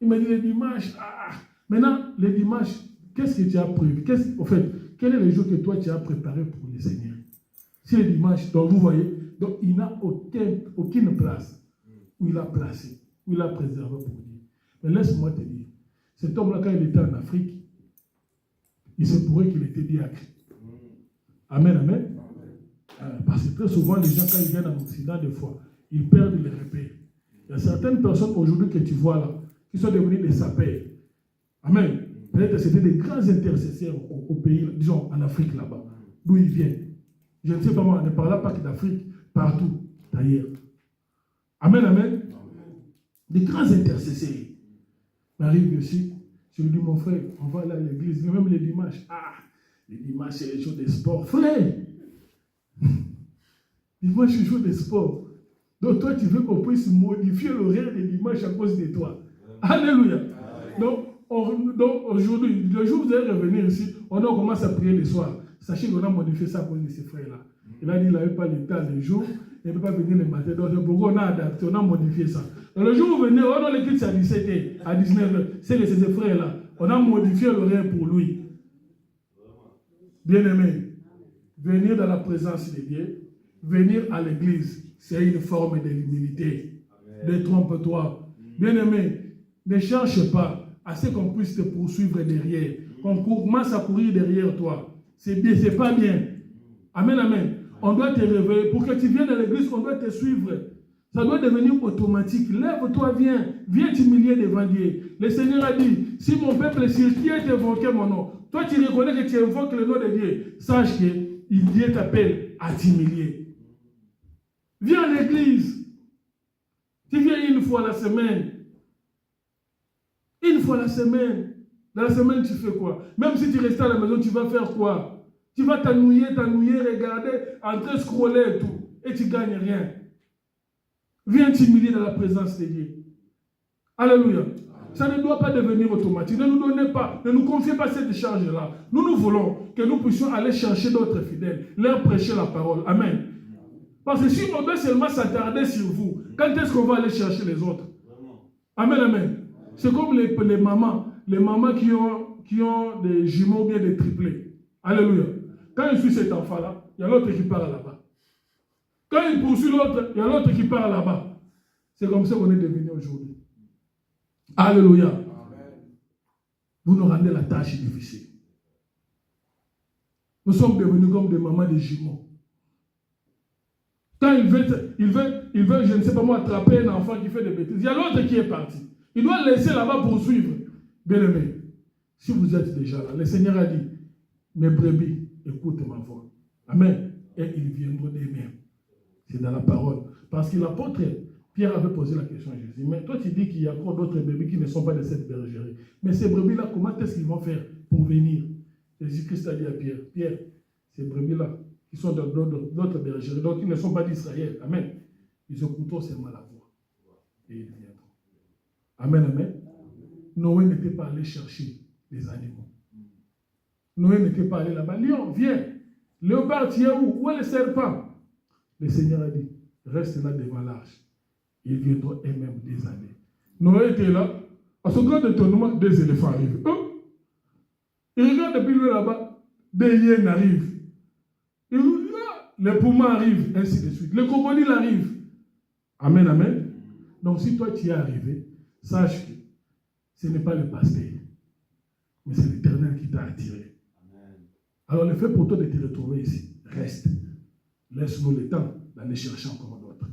Il m'a dit le dimanche, maintenant, le dimanche, qu'est-ce que tu as prévu? Au fait, quel est le jour que toi tu as préparé pour le Seigneur? Si le dimanche, donc vous voyez, donc il n'a aucune place où il a placé, où il a préservé pour Dieu. Mais laisse-moi te dire, cet homme-là, quand il était en Afrique, il se pourrait qu'il était diacre. Amen, amen. Parce que très souvent, les gens, quand ils viennent en Occident, des fois, ils perdent les repères. Il y a certaines personnes aujourd'hui que tu vois là, qui sont devenus des sapeurs. Amen. Peut-être que c'était des grands intercesseurs au pays, disons en Afrique là-bas, d'où ils viennent. Je ne sais pas moi, ne parle pas que d'Afrique, partout, d'ailleurs. Amen, amen. Des grands intercesseurs. M'arrive ici, je lui dis, mon frère, on va aller à l'église, même les dimanches. Ah, les dimanches, c'est les jours de sport. Frère, dimanche, c'est les jours de sport. Donc toi, tu veux qu'on puisse modifier l'horaire des dimanches à cause de toi. Alléluia. Donc aujourd'hui, le jour où vous allez revenir ici, on commence à prier le soir. Sachez qu'on a modifié ça à cause de ces frères-là. Il a dit qu'il n'avait pas le temps le jour, il ne peut pas venir le matin. Donc pourquoi on a adapté, on a modifié ça. Donc le jour où vous venez, on a l'équipe à 17h, à 19h. C'est que ces frères-là, on a modifié l'horaire pour lui. Bien-aimé, venir dans la présence de Dieu, venir à l'église, c'est une forme de l'humilité. Détrompe-toi. Bien-aimé, ne cherche pas à ce qu'on puisse te poursuivre derrière. Qu'on commence à courir derrière toi. C'est bien, c'est pas bien. Amen, amen. On doit te réveiller. Pour que tu viennes à l'église, on doit te suivre. Ça doit devenir automatique. Lève-toi, viens t'humilier devant Dieu. Le Seigneur a dit, si mon peuple sur qui est évoqué mon nom, toi tu reconnais que tu invoques le nom de Dieu, sache que Dieu t'appelle à t'humilier. Viens à l'église. Tu viens une fois la semaine. Une fois la semaine. Dans la semaine, tu fais quoi? Même si tu restes à la maison, tu vas faire quoi? Tu vas t'ennuyer, regarder, entrer, scroller et tout. Et tu ne gagnes rien. Viens t'humilier dans la présence de Dieu. Alléluia. Ça ne doit pas devenir automatique. Ne nous donnez pas, ne nous confiez pas cette charge-là. Nous voulons que nous puissions aller chercher d'autres fidèles, leur prêcher la parole. Amen. Parce que si on doit seulement s'attarder sur vous, quand est-ce qu'on va aller chercher les autres? Amen, amen. C'est comme les mamans qui ont des jumeaux ou bien des triplés. Alléluia. Quand il suit cet enfant-là, il y a l'autre qui part là-bas. Quand il poursuit l'autre, il y a l'autre qui part là-bas. C'est comme ça qu'on est devenu aujourd'hui. Alléluia. Amen. Vous nous rendez la tâche difficile. Nous sommes devenus comme des mamans de jumeaux. Quand il veut, je ne sais pas moi, attraper un enfant qui fait des bêtises, il y a l'autre qui est parti. Il doit le laisser là-bas poursuivre. Bien aimé, si vous êtes déjà là, le Seigneur a dit, mes brebis, écoute ma voix. Amen. Et ils viendront d'eux-mêmes. C'est dans la parole. Parce que l'apôtre Pierre avait posé la question à Jésus. Mais toi, tu dis qu'il y a encore d'autres brebis qui ne sont pas de cette bergerie. Mais ces brebis-là, comment est-ce qu'ils vont faire pour venir? Jésus-Christ a dit à Pierre, Pierre, ces brebis-là, qui sont dans d'autres bergeries, donc ils ne sont pas d'Israël. Amen. Ils écouteront seulement la voix. Et ils viendront. Amen, amen. Noé n'était pas allé chercher les animaux. Noé n'était pas allé là-bas. Lion, viens. Léopard, tu es où? Où est le serpent? Le Seigneur a dit, reste là devant l'arche. Ils viendront eux-mêmes des années. Noé était là. À son grand étonnement, des éléphants arrivent. Il regarde depuis lui là-bas. Des hyènes arrivent. Les poumons arrivent, ainsi de suite. Les crocodiles arrivent. Amen, amen. Donc si toi tu y es arrivé, sache que ce n'est pas le pasteur, mais c'est l'Éternel qui t'a attiré. Amen. Alors le fait pour toi de te retrouver ici, reste. Laisse-nous le temps d'aller chercher encore d'autres.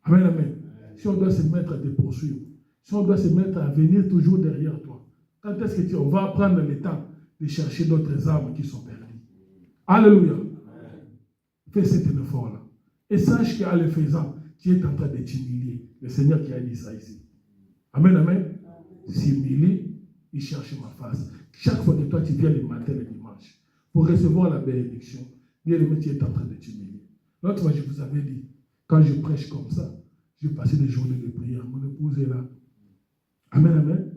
Amen, amen. Amen. Si on doit se mettre à te poursuivre, si on doit se mettre à venir toujours derrière toi, quand est-ce que on va prendre le temps de chercher d'autres âmes qui sont perdues? Alléluia. Fais cet effort-là. Et sache qu'en le faisant, tu es en train de t'humilier. Le Seigneur qui a dit ça ici. Amen, amen. S'humilie, il cherche ma face. Chaque fois que toi tu viens le matin et le dimanche, pour recevoir la bénédiction, bien aimé, tu es en train de t'humilier. L'autre fois, je vous avais dit, quand je prêche comme ça, j'ai passé des journées de prière. Mon épouse est là. Amen, amen.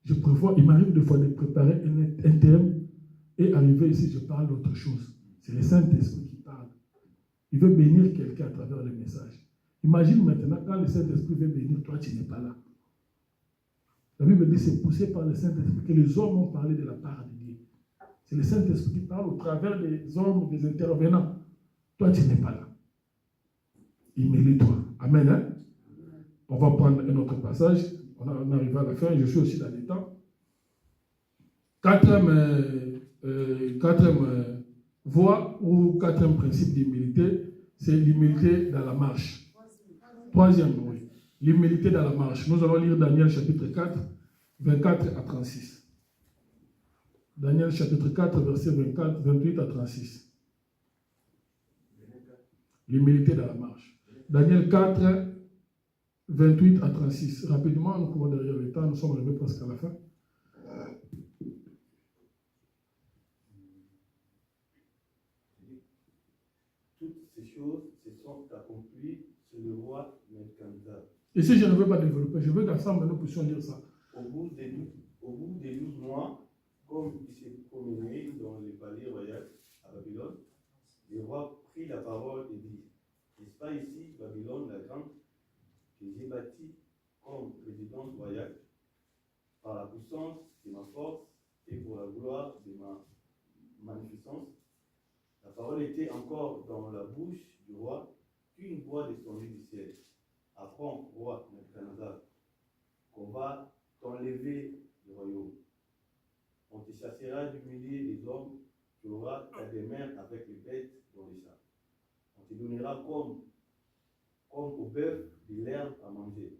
Je prévois, il m'arrive des fois de préparer un thème et arriver ici, je parle d'autre chose. C'est le Saint-Esprit qui parle. Il veut bénir quelqu'un à travers le message. Imagine maintenant, quand le Saint-Esprit veut bénir, toi, tu n'es pas là. La Bible dit, c'est poussé par le Saint-Esprit que les hommes ont parlé de la part de Dieu. C'est le Saint-Esprit qui parle au travers des hommes, des intervenants. Toi, tu n'es pas là. Humilie-toi. Amen. Hein? On va prendre un autre passage. On arrive à la fin. Je suis aussi dans les temps. Quatrième voie ou quatrième principe d'humilité, c'est l'humilité dans la marche. Troisième, oui. L'humilité dans la marche. Nous allons lire Daniel chapitre 4, 24 à 36. Daniel chapitre 4, verset 28 à 36. L'humilité dans la marche. Daniel 4, 28 à 36. Rapidement, nous courons derrière le temps, nous sommes arrivés presque à la fin. Toutes ces choses se sont accomplies sur le roi Nebuchadnezzar. Et si je ne veux pas développer, je veux qu'ensemble nous puissions lire ça. Au bout des 12 mois, comme il s'est promené dans les palais royaux à Babylone, le roi prit la parole et dit, n'est-ce pas ici Babylone la grande que j'ai bâtie comme résidence royale par la puissance de ma force et pour la gloire de ma magnificence? La parole était encore dans la bouche du roi, puis une voix descendue du ciel. Apprends, roi Nebuchadnezzar, qu'on va t'enlever du royaume. On te chassera du milieu des hommes, tu auras ta demeure avec les bêtes dans les champs. On te donnera comme au bœuf de l'herbe à manger.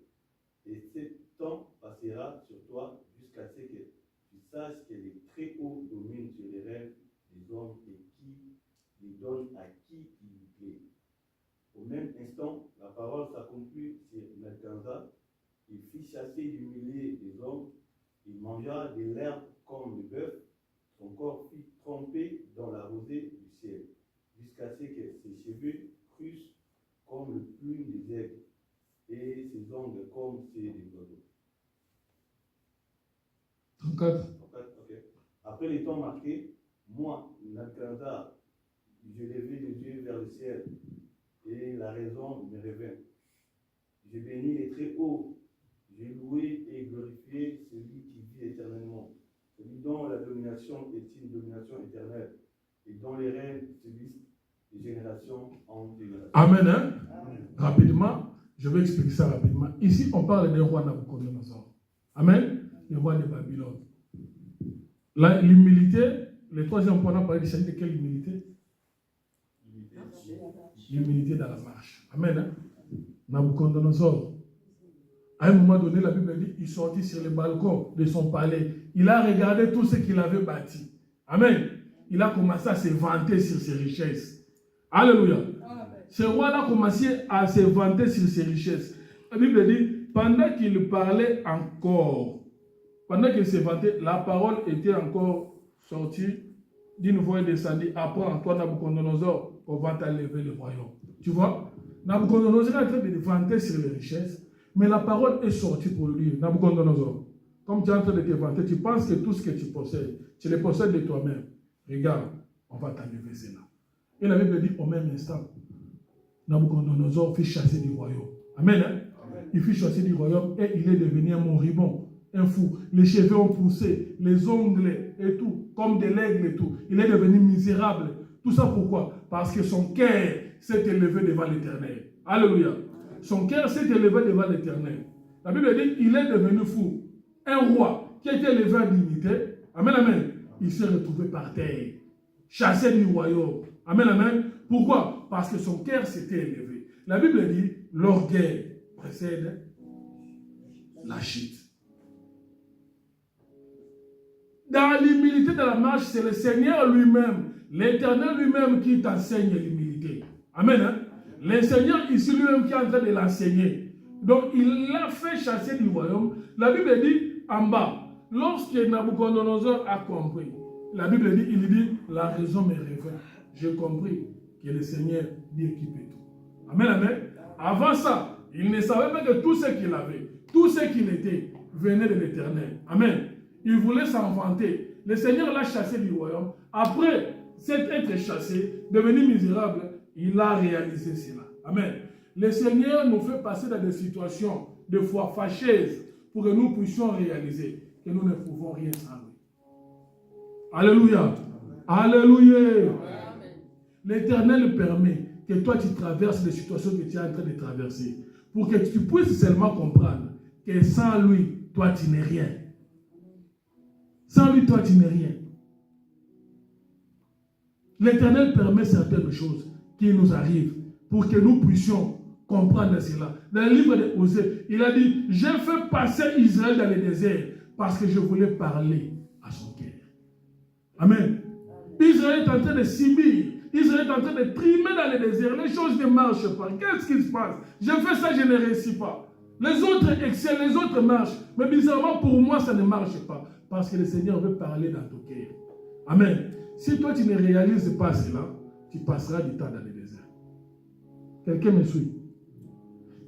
Et ce temps passera sur toi jusqu'à ce que tu saches que les très hauts dominent sur les rêves des hommes et qui les donnent à qui il lui plaît. Au même instant, la parole s'accomplit sur Nebuchadnezzar. Il fit chasser du milieu des hommes. Il mangea de l'herbe comme le bœuf. Son corps fut trempé dans la rosée du ciel, jusqu'à ce que ses cheveux crussent comme le plume des aigles et ses ongles comme ceux des oiseaux. 4. Ok. Après les temps marqués, moi, Nabuchodonosor, j'ai levé les yeux vers le ciel et la raison me revint. J'ai béni les très hauts, j'ai loué et glorifié celui qui vit éternellement, celui dont la domination est une domination éternelle et dont les règnes subsistent de génération en génération. Amen. Hein? Amen. Rapidement, je vais expliquer ça rapidement. Ici, on parle des rois Nabuchodonosor. Amen. Les rois de Babylone. L'humilité, le troisième point, on a parlé de quelle humilité? L'humilité dans la marche. Amen. Hein? Nabuchodonosor. À un moment donné, la Bible dit il sortit sur le balcon de son palais. Il a regardé tout ce qu'il avait bâti. Amen. Il a commencé à se vanter sur ses richesses. Alléluia. Ce roi-là a commencé à se vanter sur ses richesses. La Bible dit, pendant qu'il parlait encore, pendant qu'il se vantait, la parole était encore sortie d'une voix et descendue. Apprends, toi, Nabuchodonosor, on va t'enlever le royaume. Tu vois, Nabuchodonosor est en train de vanter sur les richesses, mais la parole est sortie pour lui. Nabuchodonosor, comme tu es en train de te vanter, tu penses que tout ce que tu possèdes, tu le possèdes de toi-même. Regarde, on va t'enlever cela. Et la Bible dit au même instant, Nabuchodonosor fut chassé du royaume. Amen. Hein? Amen. Il fut chassé du royaume et il est devenu un moribond, un fou. Les cheveux ont poussé, les ongles et tout, comme de l'aigle et tout. Il est devenu misérable. Tout ça pourquoi? Parce que son cœur s'est élevé devant l'Éternel. Alléluia. Son cœur s'est élevé devant l'Éternel. La Bible dit il est devenu fou. Un roi qui était élevé en dignité. Amen, amen. Il s'est retrouvé par terre, chassé du royaume. Amen, amen. Pourquoi? Parce que son cœur s'était élevé. La Bible dit, l'orgueil précède la chute. Dans l'humilité de la marche, c'est le Seigneur lui-même, l'Éternel lui-même qui t'enseigne l'humilité. Amen. Hein? Le Seigneur ici lui-même qui est en train de l'enseigner. Donc, il l'a fait chasser du royaume. La Bible dit, en bas, lorsque Nabuchodonosor a compris, la Bible dit, il dit, la raison me revient. J'ai compris que le Seigneur dit qu'il peut tout. Amen, amen. Avant ça, il ne savait pas que tout ce qu'il avait, tout ce qu'il était, venait de l'Éternel. Amen. Il voulait s'en vanter. Le Seigneur l'a chassé du royaume. Après être chassé, devenu misérable, il a réalisé cela. Amen. Le Seigneur nous fait passer dans des situations de fois fâcheuses pour que nous puissions réaliser que nous ne pouvons rien sans lui. Alléluia. Alléluia. L'Éternel permet que toi tu traverses les situations que tu es en train de traverser pour que tu puisses seulement comprendre que sans lui, toi tu n'es rien. Sans lui, toi tu n'es rien. L'Éternel permet certaines choses qui nous arrivent pour que nous puissions comprendre cela. Dans le livre de Osée, il a dit, j'ai fait passer Israël dans le désert parce que je voulais parler à son cœur. Amen. Israël est en train de s'immiscer. Israël est en train de trimer dans le désert. Les choses ne marchent pas. Qu'est-ce qui se passe? Je fais ça, je ne réussis pas. Les autres excellent, les autres marchent. Mais bizarrement, pour moi, ça ne marche pas. Parce que le Seigneur veut parler dans ton cœur. Amen. Si toi, tu ne réalises pas cela, tu passeras du temps dans le désert. Quelqu'un me suit?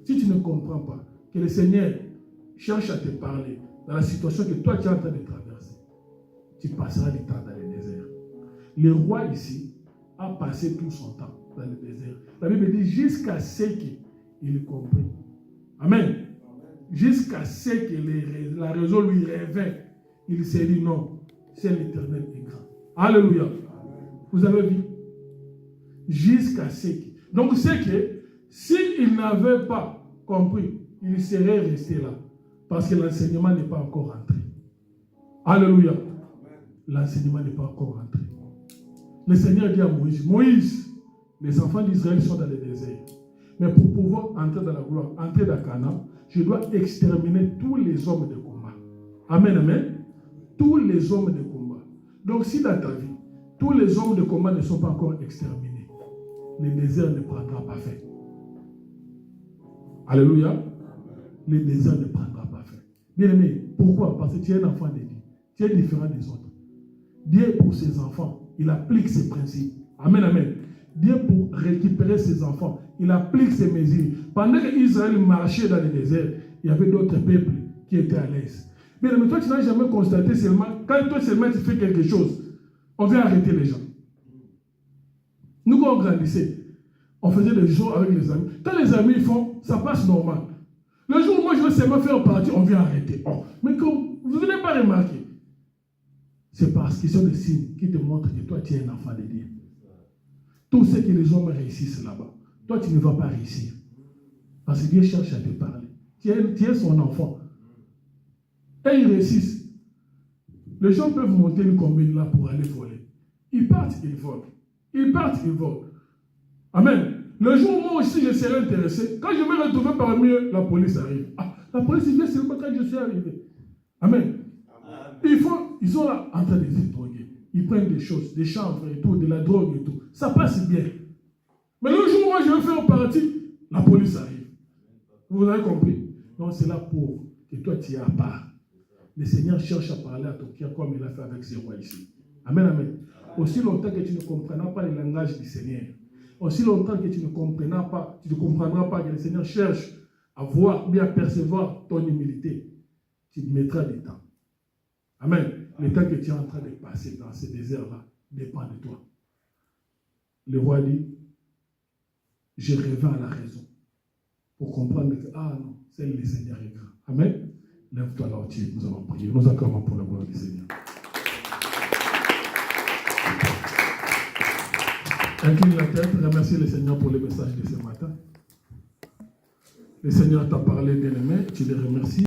Si tu ne comprends pas que le Seigneur cherche à te parler dans la situation que toi, tu es en train de traverser, tu passeras du temps dans le désert. Le roi ici a passé tout son temps dans le désert. La Bible dit jusqu'à ce qu'il comprit. Amen. Jusqu'à ce que la raison lui revint. Il s'est dit non, c'est l'Éternel est grand. Alléluia. Vous avez vu? Jusqu'à ce que. Donc c'est que s'il n'avait pas compris, il serait resté là. Parce que l'enseignement n'est pas encore rentré. Alléluia. L'enseignement n'est pas encore rentré. Le Seigneur dit à Moïse, Moïse, les enfants d'Israël sont dans le désert. Mais pour pouvoir entrer dans la gloire, entrer dans Canaan, je dois exterminer tous les hommes de combat. Amen, amen. Tous les hommes de combat. Donc si dans ta vie, tous les hommes de combat ne sont pas encore exterminés, le désert ne prendra pas fin. Alléluia. Le désert ne prendra pas fin. Bien aimé, pourquoi? Parce que tu es un enfant de Dieu. Tu es différent des autres. Dieu pour ses enfants, il applique ses principes. Amen, amen. Dieu pour récupérer ses enfants, il applique ses mesures. Pendant qu'Israël marchait dans le désert, il y avait d'autres peuples qui étaient à l'aise. Mais toi, tu n'as jamais constaté seulement, quand toi seulement tu fais quelque chose, on vient arrêter les gens. Nous, quand on grandissait, on faisait des jours avec les amis. Quand les amis font, ça passe normal. Le jour où moi je veux seulement faire partie, on vient arrêter. Oh, mais comme vous n'avez pas remarqué, c'est parce qu'ils sont des signes qui te montrent que toi tu es un enfant de Dieu. Tout ce que les hommes réussissent là-bas, toi tu ne vas pas réussir. Parce que Dieu cherche à te parler. Tu es son enfant. Et ils réussissent. Les gens peuvent monter une combine là pour aller voler. Ils partent, ils volent. Ils partent, ils volent. Amen. Le jour où moi aussi je serai intéressé, quand je vais retrouver parmi eux, la police arrive. Ah, la police vient seulement quand je suis arrivé. Amen. Ils sont là en train de se droguer. Ils prennent des choses, des chanvres et tout, de la drogue et tout. Ça passe bien. Mais le jour où moi je vais faire partie, la police arrive. Vous avez compris? Donc c'est là pour que toi tu es à part. Le Seigneur cherche à parler à ton cœur comme il a fait avec ses rois ici. Amen, amen. Aussi longtemps que tu ne comprendras pas le langage du Seigneur, aussi longtemps que tu ne comprendras pas que le Seigneur cherche à voir, bien à percevoir ton humilité, tu te mettras du temps. Amen. Le temps que tu es en train de passer dans ce désert-là dépend de toi. Le roi dit, je reviens à la raison pour comprendre que, ah non, c'est le Seigneur est grand. Amen. Lève-toi là où tu es, nous allons prier. Nous acclamons pour la gloire du Seigneur. Incline la tête, remercie le Seigneur pour le message de ce matin. Le Seigneur t'a parlé, bien-aimé, tu le remercies.